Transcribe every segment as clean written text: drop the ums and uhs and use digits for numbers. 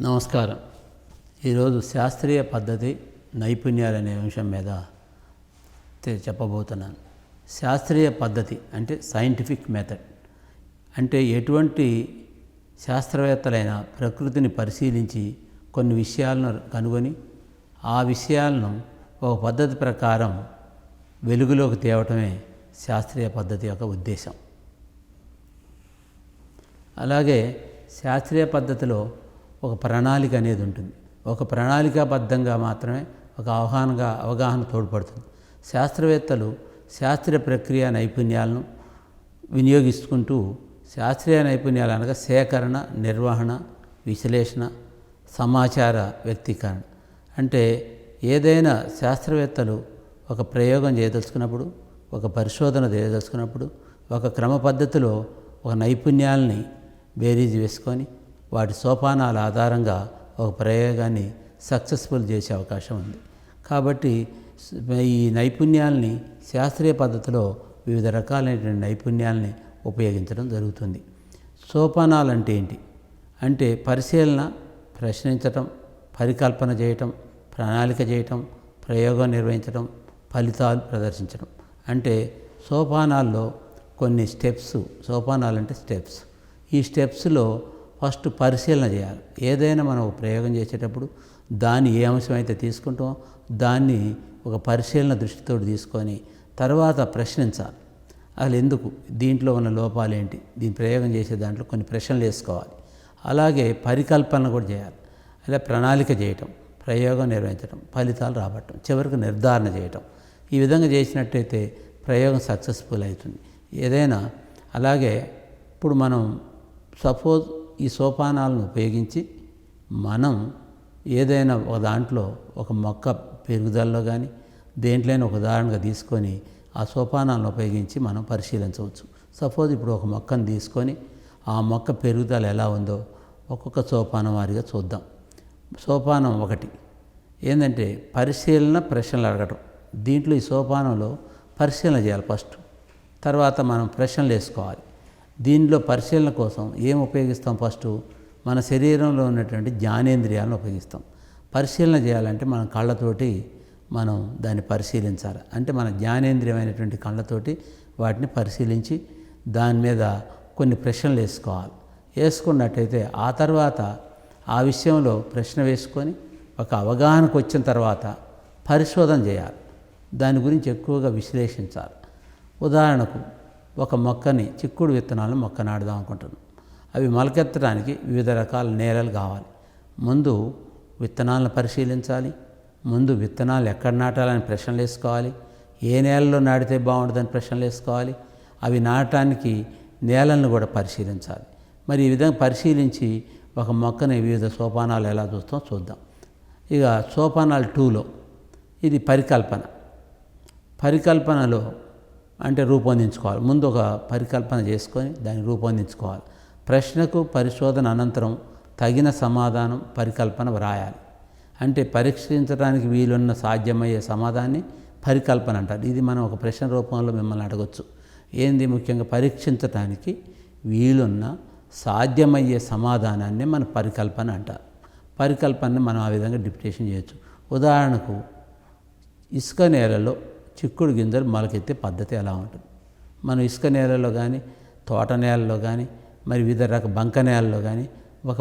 నమస్కారం. ఈరోజు శాస్త్రీయ పద్ధతి నైపుణ్యాలు అనే అంశం మీద చెప్పబోతున్నాను. శాస్త్రీయ పద్ధతి అంటే సైంటిఫిక్ మెథడ్ అంటే ఎటువంటి శాస్త్రవేత్తలైనా ప్రకృతిని పరిశీలించి కొన్ని విషయాలను కనుగొని ఆ విషయాలను ఒక పద్ధతి ప్రకారం వెలుగులోకి తేవటమే శాస్త్రీయ పద్ధతి యొక్క ఉద్దేశం. అలాగే శాస్త్రీయ పద్ధతిలో ఒక ప్రణాళిక అనేది ఉంటుంది. ఒక ప్రణాళికాబద్ధంగా మాత్రమే ఒక అవగాహన తోడ్పడుతుంది. శాస్త్రవేత్తలు శాస్త్రీయ ప్రక్రియ నైపుణ్యాలను వినియోగించుకుంటూ శాస్త్రీయ నైపుణ్యాలు అనగా సేకరణ, నిర్వహణ, విశ్లేషణ, సమాచార వ్యక్తీకరణ అంటే ఏదైనా శాస్త్రవేత్తలు ఒక ప్రయోగం చేయదలుచుకున్నప్పుడు, ఒక పరిశోధన చేయదలుచుకున్నప్పుడు ఒక క్రమ పద్ధతిలో ఒక నైపుణ్యాలని బేరీజు వేసుకొని వాటి సోపానాల ఆధారంగా ఒక ప్రయోగాన్ని సక్సెస్ఫుల్ చేసే అవకాశం ఉంది. కాబట్టి ఈ నైపుణ్యాలని శాస్త్రీయ పద్ధతిలో వివిధ రకాలైనటువంటి నైపుణ్యాలని ఉపయోగించడం జరుగుతుంది. సోపానాలు అంటే ఏంటి అంటే పరిశీలన, ప్రశ్నించటం, పరికల్పన చేయటం, ప్రణాళిక చేయటం, ప్రయోగం నిర్వహించడం, ఫలితాలు ప్రదర్శించడం. అంటే సోపానాల్లో కొన్ని స్టెప్స్. సోపానాలు అంటే స్టెప్స్. ఈ స్టెప్స్లో ఫస్ట్ పరిశీలన చేయాలి. ఏదైనా మనం ప్రయోగం చేసేటప్పుడు దాన్ని ఏ అంశం అయితే తీసుకుంటామో దాన్ని ఒక పరిశీలన దృష్టితో తీసుకొని తర్వాత ప్రశ్నించాలి. అసలు ఎందుకు, దీంట్లో ఉన్న లోపాలు ఏంటి, దీని ప్రయోగం చేసే దాంట్లో కొన్ని ప్రశ్నలు వేసుకోవాలి. అలాగే పరికల్పన కూడా చేయాలి. అలా ప్రణాళిక చేయటం, ప్రయోగం నిర్వహించడం, ఫలితాలు రాబట్టడం, చివరికి నిర్ధారణ చేయటం. ఈ విధంగా చేసినట్టయితే ప్రయోగం సక్సెస్ఫుల్ అవుతుంది ఏదైనా. అలాగే ఇప్పుడు మనం సపోజ్ ఈ సోపానాలను ఉపయోగించి మనం ఏదైనా ఒక దాంట్లో ఒక మొక్క పెరుగుదలలో కానీ దేంట్లోనే ఒక ఉదాహరణగా తీసుకొని ఆ సోపానాలను ఉపయోగించి మనం పరిశీలించవచ్చు. సపోజ్ ఇప్పుడు ఒక మొక్కను తీసుకొని ఆ మొక్క పెరుగుదల ఎలా ఉందో ఒక్కొక్క సోపానం వారిగా చూద్దాం. సోపానం 1 ఏంటంటే పరిశీలన, ప్రశ్నలు అడగటం. దీంట్లో ఈ సోపానంలో పరిశీలన చేయాలి ఫస్ట్, తర్వాత మనం ప్రశ్నలు వేసుకోవాలి. దీనిలో పరిశీలన కోసం ఏం ఉపయోగిస్తాం? ఫస్ట్ మన శరీరంలో ఉన్నటువంటి జ్ఞానేంద్రియాలను ఉపయోగిస్తాం. పరిశీలన చేయాలంటే మన కళ్ళతోటి మనం దాన్ని పరిశీలించాలి. అంటే మన జ్ఞానేంద్రియమైనటువంటి కళ్ళతోటి వాటిని పరిశీలించి దాని మీద కొన్ని ప్రశ్నలు వేసుకోవాలి. వేసుకున్నట్టయితే ఆ తర్వాత ఆ విషయంలో ప్రశ్న వేసుకొని ఒక అవగాహనకు వచ్చిన తర్వాత పరిశోధన చేయాలి. దాని గురించి ఎక్కువగా విశ్లేషించాలి. ఉదాహరణకు ఒక మొక్కని, చిక్కుడు విత్తనాలను మొక్క నాటుదాం అనుకుంటున్నాం. అవి మొలకెత్తడానికి వివిధ రకాల నేలలు కావాలి. ముందు విత్తనాలను పరిశీలించాలి. ముందు విత్తనాలు ఎక్కడ నాటాలని ప్రశ్నలు వేసుకోవాలి. ఏ నేలలో నాటితే బాగుంటుందని ప్రశ్నలు వేసుకోవాలి. అవి నాటడానికి నేలను కూడా పరిశీలించాలి. మరి ఈ విధంగా పరిశీలించి ఒక మొక్కని వివిధ సోపానాలు ఎలా చూద్దాం. ఇక సోపానాలు 2లో ఇది పరికల్పన. పరికల్పనలో అంటే రూపొందించుకోవాలి. ముందు ఒక పరికల్పన చేసుకొని దాన్ని రూపొందించుకోవాలి. ప్రశ్నకు పరిశోధన అనంతరం తగిన సమాధానం, పరికల్పన వ్రాయాలి. అంటే పరీక్షించడానికి వీలున్న సాధ్యమయ్యే సమాధానాన్ని పరికల్పన అంటారు. ఇది మనం ఒక ప్రశ్న రూపంలో మిమ్మల్ని అడగచ్చు. ఏంది ముఖ్యంగా పరీక్షించడానికి వీలున్న సాధ్యమయ్యే సమాధానాన్ని మన పరికల్పన అంటారు. పరికల్పనని మనం ఆ విధంగా డిప్యుటేషన్ చేయొచ్చు. ఉదాహరణకు ఇసుక నేలలో చిక్కుడు గింజలు మొలకెత్తే పద్ధతి ఎలా ఉంటుంది? మనం ఇసుక నేలలో కానీ, తోట నేలలో కానీ, మరి వివిధ బంక నేలలో కానీ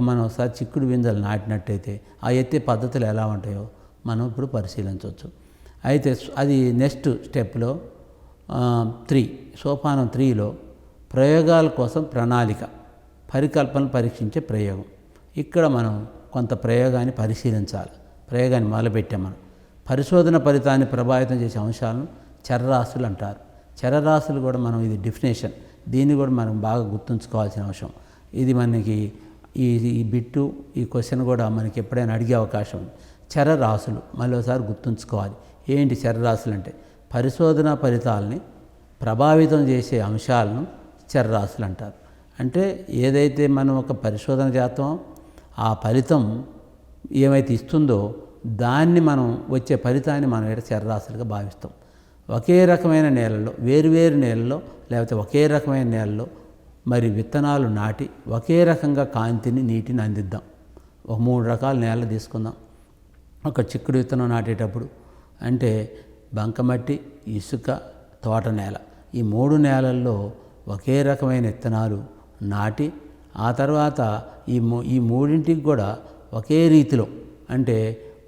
మనం ఒకసారి చిక్కుడు గింజలు నాటినట్టయితే ఆ ఎత్తే పద్ధతులు ఎలా ఉంటాయో మనం ఇప్పుడు పరిశీలించవచ్చు. అయితే అది నెక్స్ట్ స్టెప్లో 3, సోపానం 3లో ప్రయోగాల కోసం ప్రణాళిక, పరికల్పనలు పరీక్షించే ప్రయోగం. ఇక్కడ మనం కొంత ప్రయోగాన్ని పరిశీలించాలి. ప్రయోగాన్ని మొదలుపెట్టాం. మనం పరిశోధన ఫలితాన్ని ప్రభావితం చేసే అంశాలను చరరాశులు అంటారు. చరరాశులు కూడా మనం ఇది డెఫినేషన్, దీన్ని కూడా మనం బాగా గుర్తుంచుకోవాల్సిన అంశం. ఇది మనకి ఈ బిట్టు, ఈ క్వశ్చన్ కూడా మనకి ఎప్పుడైనా అడిగే అవకాశం ఉంది. చరరాశులు మళ్ళీ ఒకసారి గుర్తుంచుకోవాలి. ఏంటి చరరాశులు అంటే? పరిశోధన ఫలితాలని ప్రభావితం చేసే అంశాలను చరరాశులు అంటారు. అంటే ఏదైతే మనం ఒక పరిశోధన చేస్తామో ఆ ఫలితం ఏమైతే ఇస్తుందో దాన్ని మనం వచ్చే ఫలితాన్ని మనం చరరాశులుగా భావిస్తాం. ఒకే రకమైన నేలలో, వేరువేరు నేలలో లేకపోతే ఒకే రకమైన నేలలో మరి విత్తనాలు నాటి ఒకే రకంగా కాంతిని, నీటిని అందిద్దాం. ఒక 3 రకాల నేలలు తీసుకుందాం. ఒక చిక్కుడు విత్తనం నాటేటప్పుడు అంటే బంకమట్టి, ఇసుక, తోట నేల, ఈ 3 నేలల్లో ఒకే రకమైన విత్తనాలు నాటి ఆ తర్వాత ఈ మూడింటికి కూడా ఒకే రీతిలో అంటే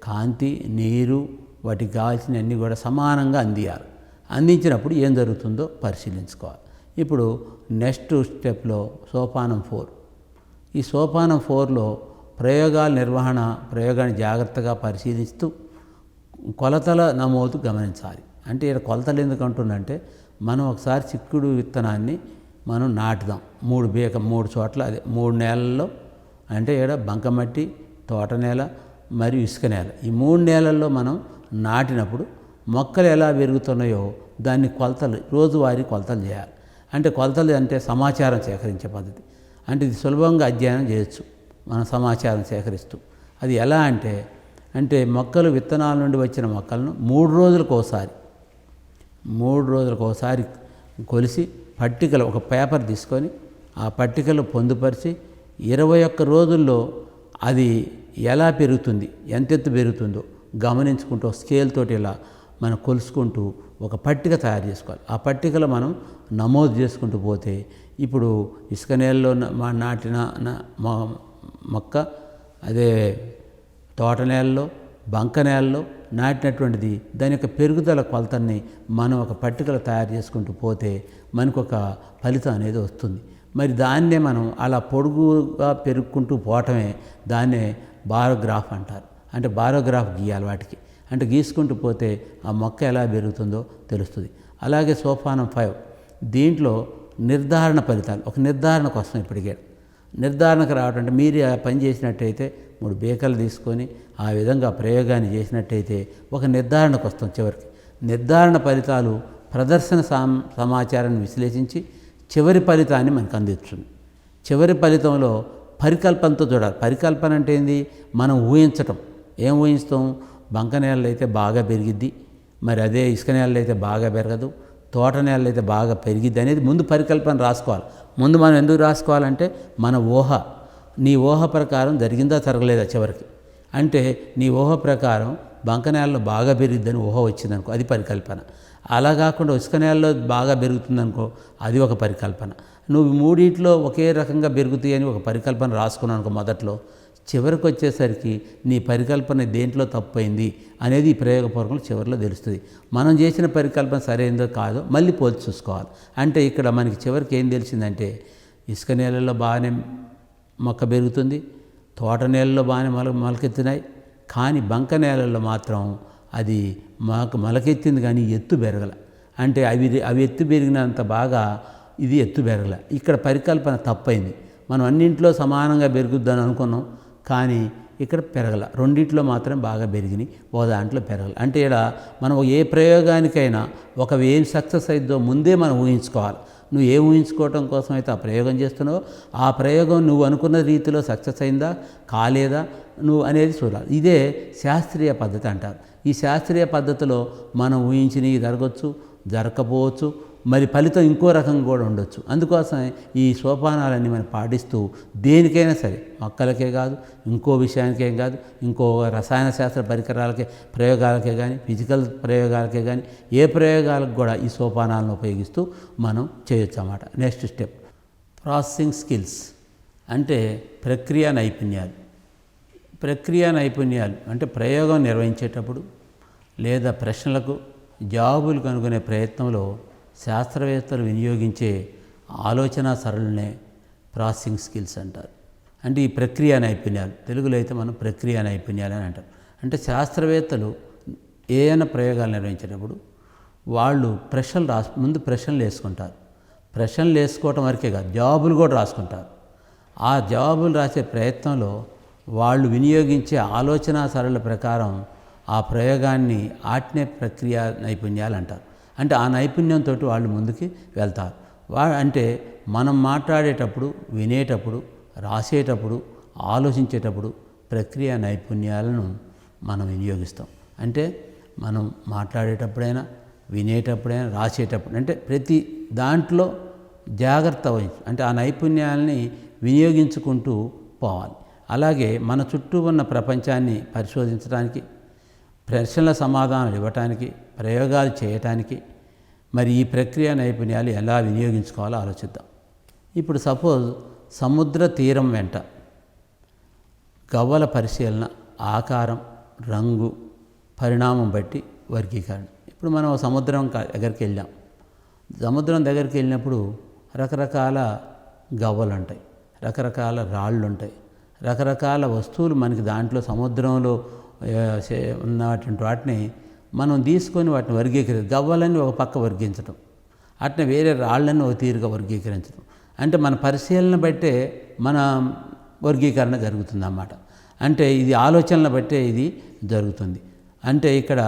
కాంతి, నీరు, వాటికి కావాల్సినవన్నీ కూడా సమానంగా అందియాలి. అందించినప్పుడు ఏం జరుగుతుందో పరిశీలించుకోవాలి. ఇప్పుడు నెక్స్ట్ స్టెప్లో సోపానం 4. ఈ సోపానం 4లో ప్రయోగాల నిర్వహణ, ప్రయోగాన్ని జాగ్రత్తగా పరిశీలిస్తూ కొలతల నమోదు గమనించాలి. అంటే ఇక్కడ కొలతలు ఎందుకు అంటున్నంటే, మనం ఒకసారి చిక్కుడు విత్తనాన్ని మనం నాటుదాం 3 చోట్ల, అదే 3 నేలల్లో, అంటే ఇక్కడ బంకమట్టి, తోట నేల మరియు ఇసుక నేల, ఈ 3 నేలల్లో మనం నాటినప్పుడు మొక్కలు ఎలా పెరుగుతున్నాయో దాన్ని రోజువారీ కొలతలు చేయాలి. అంటే కొలతలు అంటే సమాచారం సేకరించే పద్ధతి. అంటే ఇది సులభంగా అధ్యయనం చేయొచ్చు మనం సమాచారం సేకరిస్తూ. అది ఎలా అంటే మొక్కలు, విత్తనాల నుండి వచ్చిన మొక్కలను 3 రోజులకు ఒకసారి కొలిసి పట్టికలు, ఒక పేపర్ తీసుకొని ఆ పట్టికలు పొందుపరిచి 21 రోజుల్లో అది ఎలా పెరుగుతుంది, ఎంతెత్తు పెరుగుతుందో గమనించుకుంటూ స్కేల్ తోటి ఇలా మనం కొలుసుకుంటూ ఒక పట్టిక తయారు చేసుకోవాలి. ఆ పట్టికలో మనం నమోదు చేసుకుంటూ పోతే ఇప్పుడు ఇసుక నేలలో నాటిన మొక్క, అదే తోట నేలలో, బంక నేలలో నాటినటువంటిది, దాని యొక్క పెరుగుదల కొలతల్ని మనం ఒక పట్టికలో తయారు చేసుకుంటూ పోతే మనకు ఒక ఫలితం అనేది వస్తుంది. మరి దాన్నే మనం అలా పొడుగుగా పెరుగుకుంటూ పోవటమే దాన్నే బారోగ్రాఫ్ అంటారు. అంటే బారోగ్రాఫ్ గీయాలి వాటికి. అంటే గీసుకుంటూ పోతే ఆ మొక్క ఎలా పెరుగుతుందో తెలుస్తుంది. అలాగే సోపానం 5, దీంట్లో నిర్ధారణ ఫలితాలు, ఒక నిర్ధారణకు వస్తాం. ఇప్పటికే నిర్ధారణకు రావటం అంటే మీరు ఆ పని చేసినట్టయితే 3 బేకలు తీసుకొని ఆ విధంగా ప్రయోగాన్ని చేసినట్టయితే ఒక నిర్ధారణకు వస్తాం. చివరికి నిర్ధారణ ఫలితాలు ప్రదర్శన సమాచారాన్ని విశ్లేషించి చివరి ఫలితాన్ని మనకు అందిస్తుంది. చివరి ఫలితంలో పరికల్పనతో చూడాలి. పరికల్పన అంటే ఏంది? మనం ఊహించటం. ఏం ఊహిస్తాం? బంక నేలలో అయితే బాగా పెరిగిద్ది, మరి అదే ఇసుక నేలలో అయితే బాగా పెరగదు, తోట నేలలో అయితే బాగా పెరిగిద్ది అనేది ముందు పరికల్పన రాసుకోవాలి. ముందు మనం ఎందుకు రాసుకోవాలంటే మన ఊహ, నీ ఊహ ప్రకారం జరిగిందా జరగలేదా చివరికి. అంటే నీ ఊహ ప్రకారం బంక నేలలో బాగా పెరిగిద్దని ఊహ వచ్చిందనుకో, అది పరికల్పన. అలా కాకుండా ఇసుక నేలలో బాగా పెరుగుతుందనుకో, అది ఒక పరికల్పన. నువ్వు 3 ఒకే రకంగా పెరుగుతాయి అని ఒక పరికల్పన రాసుకున్నావు అనుకో మొదట్లో, చివరికి వచ్చేసరికి నీ పరికల్పన దేంట్లో తప్పైంది అనేది ఈ ప్రయోగపూర్వకంలో చివరిలో తెలుస్తుంది. మనం చేసిన పరికల్పన సరైందో కాదో మళ్ళీ పోల్చి చూసుకోవాలి. అంటే ఇక్కడ మనకి చివరికి ఏం తెలిసిందంటే, ఇసుక నేలల్లో బాగానే మొక్క పెరుగుతుంది, తోట నేలలో బాగానే మొలకెత్తినాయి, కానీ బంక నేలల్లో మాత్రం అది మొలకెత్తింది కానీ ఎత్తు పెరగల. అంటే అవి ఎత్తు పెరిగినంత బాగా ఇది ఎత్తు పెరగల. ఇక్కడ పరికల్పన తప్పైంది. మనం అన్నింట్లో సమానంగా పెరుగుద్దని అనుకున్నాం, కానీ ఇక్కడ పెరగల. 2 మాత్రం బాగా పెరిగినాయి, ఓ దాంట్లో పెరగల. అంటే ఇక్కడ మనం ఏ ప్రయోగానికైనా ఒక ఏం సక్సెస్ అయిద్దో ముందే మనం ఊహించుకోవాలి. నువ్వు ఏం ఊహించుకోవటం కోసం అయితే ఆ ప్రయోగం చేస్తున్నావో ఆ ప్రయోగం నువ్వు అనుకున్న రీతిలో సక్సెస్ అయిందా కాలేదా నువ్వు అనేది చూడాలి. ఇదే శాస్త్రీయ పద్ధతి అంటారు. ఈ శాస్త్రీయ పద్ధతిలో మనం ఊహించినవి జరగవచ్చు, జరగకపోవచ్చు, మరి ఫలితం ఇంకో రకంగా కూడా ఉండొచ్చు. అందుకోసం ఈ సోపానాలన్నీ మనం పాటిస్తూ దేనికైనా సరే, మొక్కలకే కాదు, ఇంకో విషయానికేం కాదు, ఇంకో రసాయన శాస్త్ర పరికరాలకే ప్రయోగాలకే కానీ, ఫిజికల్ ప్రయోగాలకే కానీ, ఏ ప్రయోగాలకు కూడా ఈ సోపానాలను ఉపయోగిస్తూ మనం చేయొచ్చు అన్నమాట. నెక్స్ట్ స్టెప్ ప్రాసెసింగ్ స్కిల్స్ అంటే ప్రక్రియ నైపుణ్యాలు. ప్రక్రియ నైపుణ్యాలు అంటే ప్రయోగం నిర్వహించేటప్పుడు లేదా ప్రశ్నలకు జవాబులు కనుగొనే ప్రయత్నంలో శాస్త్రవేత్తలు వినియోగించే ఆలోచన సరళినే ప్రాసెసింగ్ స్కిల్స్ అంటారు. అంటే ఈ ప్రక్రియ నైపుణ్యాలు, తెలుగులో అయితే మనం ప్రక్రియ నైపుణ్యాలు అని అంటాం. అంటే శాస్త్రవేత్తలు ఏదైనా ప్రయోగాలు నిర్వహించేటప్పుడు వాళ్ళు ముందు ప్రశ్నలు వేసుకుంటారు. ప్రశ్నలు వేసుకోవటం వరకే కాదు, జవాబులు కూడా రాసుకుంటారు. ఆ జవాబులు రాసే ప్రయత్నంలో వాళ్ళు వినియోగించే ఆలోచన సరళి ప్రకారం ఆ ప్రయోగాన్ని ఆట్నే ప్రక్రియ నైపుణ్యాలు అంటారు. అంటే ఆ నైపుణ్యంతో వాళ్ళు ముందుకి వెళ్తారు. అంటే మనం మాట్లాడేటప్పుడు, వినేటప్పుడు, రాసేటప్పుడు, ఆలోచించేటప్పుడు ప్రక్రియ నైపుణ్యాలను మనం వినియోగిస్తాం. అంటే మనం మాట్లాడేటప్పుడైనా, వినేటప్పుడైనా, రాసేటప్పుడు, అంటే ప్రతి దాంట్లో జాగ్రత్త వహించి అంటే ఆ నైపుణ్యాలని వినియోగించుకుంటూ పోవాలి. అలాగే మన చుట్టూ ఉన్న ప్రపంచాన్ని పరిశోధించడానికి, ప్రశ్నల సమాధానాలు ఇవ్వటానికి, ప్రయోగాలు చేయటానికి మరి ఈ ప్రక్రియ నైపుణ్యాలు ఎలా వినియోగించుకోవాలో ఆలోచిద్దాం. ఇప్పుడు సపోజ్ సముద్ర తీరం వెంట గవ్వల పరిశీలన, ఆకారం, రంగు, పరిణామం బట్టి వర్గీకరణ. ఇప్పుడు మనం సముద్రం దగ్గరికి వెళ్ళాం. సముద్రం దగ్గరికి వెళ్ళినప్పుడు రకరకాల గవ్వలు ఉంటాయి, రకరకాల రాళ్ళు ఉంటాయి, రకరకాల వస్తువులు మనకి దాంట్లో సముద్రంలో ఉన్నటువంటి వాటిని మనం తీసుకొని వాటిని గవ్వలన్నీ ఒక పక్క వర్గీకరించడం, అట్నే వేరే రాళ్ళని ఒక తీరుగా వర్గీకరించడం. అంటే మన పరిశీలన బట్టే మన వర్గీకరణ జరుగుతుందన్నమాట. అంటే ఇది ఆలోచనల బట్టే ఇది జరుగుతుంది. అంటే ఇక్కడ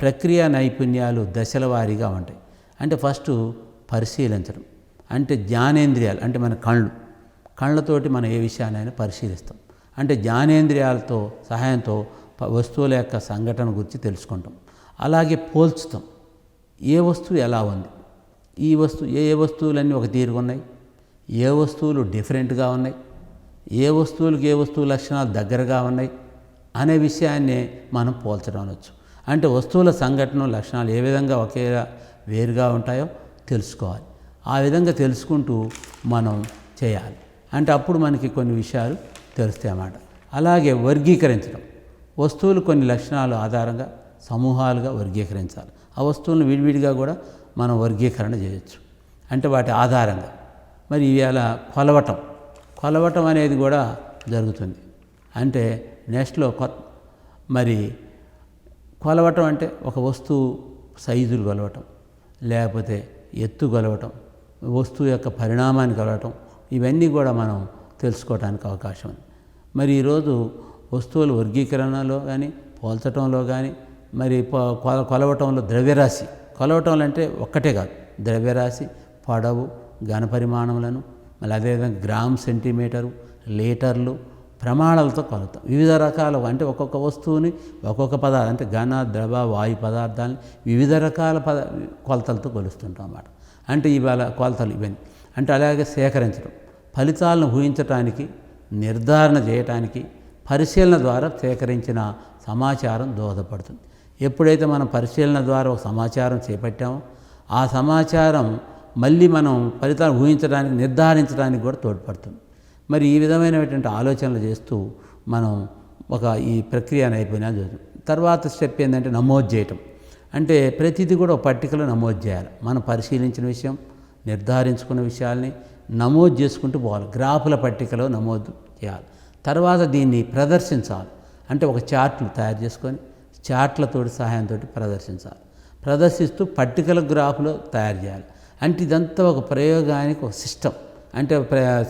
ప్రక్రియ నైపుణ్యాలు దశల వారీగా ఉంటాయి. అంటే ఫస్ట్ పరిశీలించడం, అంటే జ్ఞానేంద్రియాలు, అంటే మన కళ్ళతోటి మనం ఏ విషయాన్నైనా పరిశీలిస్తాం. అంటే జ్ఞానేంద్రియాలతో సహాయంతో వస్తువుల యొక్క సంఘటన గురించి తెలుసుకుంటాం. అలాగే పోల్చుతాం, ఏ వస్తువు ఎలా ఉంది, ఈ వస్తువు ఏ వస్తువులన్నీ ఒక తీరుగా ఉన్నాయి, ఏ వస్తువులు డిఫరెంట్గా ఉన్నాయి, ఏ వస్తువులకు ఏ వస్తువు లక్షణాలు దగ్గరగా ఉన్నాయి అనే విషయాన్ని మనం పోల్చడం అనొచ్చు. అంటే వస్తువుల సంఘటన లక్షణాలు ఏ విధంగా ఒకే వేరుగా ఉంటాయో తెలుసుకోవాలి. ఆ విధంగా తెలుసుకుంటూ మనం చేయాలి. అంటే అప్పుడు మనకి కొన్ని విషయాలు తెలుస్తాయి అన్నమాట. అలాగే వర్గీకరించడం, వస్తువులు కొన్ని లక్షణాలు ఆధారంగా సమూహాలుగా వర్గీకరించాలి. ఆ వస్తువులను విడివిడిగా కూడా మనం వర్గీకరణ చేయొచ్చు. అంటే వాటి ఆధారంగా మరి ఇవాళ కొలవటం అనేది కూడా జరుగుతుంది. అంటే నెక్స్ట్లో మరి కొలవటం అంటే ఒక వస్తువు సైజులు కొలవటం, లేకపోతే ఎత్తు కొలవటం, వస్తువు యొక్క పరిణామాన్ని కొలవటం, ఇవన్నీ కూడా మనం తెలుసుకోవడానికి అవకాశం ఉంది. మరి ఈరోజు వస్తువుల వర్గీకరణలో కానీ, పోల్చటంలో కానీ, మరి కొలవటంలో ద్రవ్యరాశి, కొలవటంలో అంటే ఒక్కటే కాదు, ద్రవ్యరాశి, పొడవు, ఘన పరిమాణములను, మళ్ళీ అదేవిధంగా గ్రామ్, సెంటీమీటరు, లీటర్లు ప్రమాణాలతో కొలతాం. వివిధ రకాల అంటే ఒక్కొక్క వస్తువుని ఒక్కొక్క పదార్థం అంటే ఘన, ద్రవ, వాయు పదార్థాలని వివిధ రకాల కొలతలతో కొలుస్తుంటాం అన్నమాట. అంటే ఇవాళ కొలతలు ఇవన్నీ. అంటే అలాగే సేకరించడం, ఫలితాలను ఊహించటానికి, నిర్ధారణ చేయటానికి పరిశీలన ద్వారా సేకరించిన సమాచారం దోహదపడుతుంది. ఎప్పుడైతే మనం పరిశీలన ద్వారా ఒక సమాచారం చేపట్టామో ఆ సమాచారం మళ్ళీ మనం ఫలితాలను ఊహించడానికి, నిర్ధారించడానికి కూడా తోడ్పడుతుంది. మరి ఈ విధమైనటువంటి ఆలోచనలు చేస్తూ మనం ఈ ప్రక్రియ నైపుణ్యాలు చూస్తాం. తర్వాత స్టెప్ ఏంటంటే నమోదు చేయటం. అంటే ప్రతిదీ కూడా ఒక పట్టికలో నమోదు చేయాలి. మనం పరిశీలించిన విషయం, నిర్ధారించుకున్న విషయాల్ని నమోదు చేసుకుంటూ పోవాలి. గ్రాఫుల పట్టికలో నమోదు చేయాలి. తర్వాత దీన్ని ప్రదర్శించాలి. అంటే ఒక చార్ట్లు తయారు చేసుకొని చార్ట్లతో సహాయంతో ప్రదర్శిస్తూ పట్టికల గ్రాఫ్లో తయారు చేయాలి. అంటే ఇదంతా ఒక ప్రయోగానికి ఒక సిస్టమ్, అంటే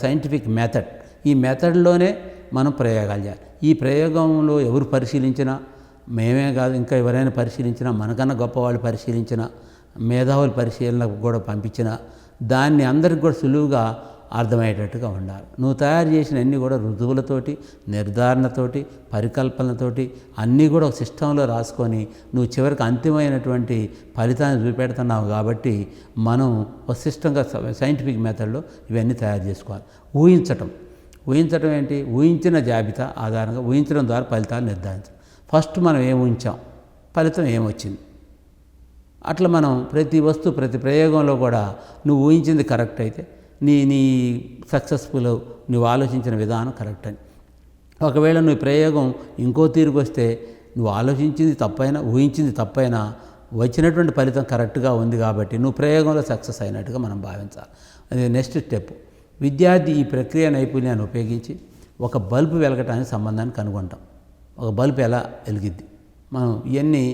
సైంటిఫిక్ మెథడ్. ఈ మెథడ్లోనే మనం ప్రయోగాలు చేయాలి. ఈ ప్రయోగంలో ఎవరు పరిశీలించినా, మేమే కాదు ఇంకా ఎవరైనా పరిశీలించినా, మనకన్నా గొప్పవాళ్ళు పరిశీలించినా, మేధావుల పరిశీలనకు కూడా పంపించినా దాన్ని అందరికి కూడా సులువుగా అర్థమయ్యేటట్టుగా ఉండాలి. నువ్వు తయారు చేసిన అన్నీ కూడా రుజువులతోటి, నిర్ధారణతోటి, పరికల్పనతోటి అన్నీ కూడా ఒక సిస్టంలో రాసుకొని నువ్వు చివరికి అంతిమైనటువంటి ఫలితాన్ని చూపెడుతున్నావు. కాబట్టి మనం ఒక సిస్టంగా సైంటిఫిక్ మెథడ్లో ఇవన్నీ తయారు చేసుకోవాలి. ఊహించటం ఏంటి? ఊహించిన జాబితా ఆధారంగా ఊహించడం ద్వారా ఫలితాలు నిర్ధారించడం. ఫస్ట్ మనం ఏం ఊహించాం, ఫలితం ఏమొచ్చింది. అట్లా మనం ప్రతి ప్రయోగంలో కూడా నువ్వు ఊహించింది కరెక్ట్ అయితే నీ సక్సెస్ఫుల్, నువ్వు ఆలోచించిన విధానం కరెక్ట్ అని. ఒకవేళ నువ్వు ప్రయోగం ఇంకో తీరుకు వస్తే నువ్వు ఆలోచించింది తప్పైనా, ఊహించింది తప్పైనా వచ్చినటువంటి ఫలితం కరెక్ట్గా ఉంది కాబట్టి నువ్వు ప్రయోగంలో సక్సెస్ అయినట్టుగా మనం భావించాలి. అది నెక్స్ట్ స్టెప్. విద్యార్థి ఈ ప్రక్రియ నైపుణ్యాన్ని ఉపయోగించి ఒక బల్బు వెలగటానికి సంబంధాన్ని కనుగొంటాం. ఒక బల్బు ఎలా వెలిగిద్ది, ఇవన్నీ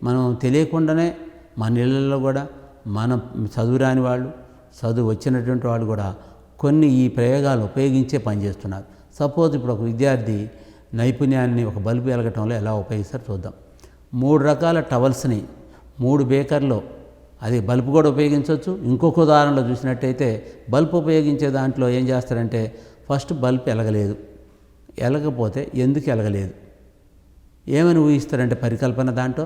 మనం తెలియకుండానే మన ఇళ్ళల్లో కూడా మన చదువురాని వాళ్ళు, చదువు వచ్చినటువంటి వాళ్ళు కూడా కొన్ని ఈ ప్రయోగాలు ఉపయోగించే పనిచేస్తున్నారు. సపోజ్ ఇప్పుడు ఒక విద్యార్థి నైపుణ్యాన్ని ఒక బల్బు వెలగటంలో ఎలా ఉపయోగిస్తారో చూద్దాం. 3 రకాల టవల్స్ని 3 బేకర్లో, అది బల్బు కూడా ఉపయోగించవచ్చు. ఇంకొక ఉదాహరణలో చూసినట్టయితే బల్బు ఉపయోగించే దాంట్లో ఏం చేస్తారంటే ఫస్ట్ బల్బు ఎలగపోతే ఎందుకు ఎలగలేదు ఏమని ఊహిస్తారంటే పరికల్పన, దాంట్లో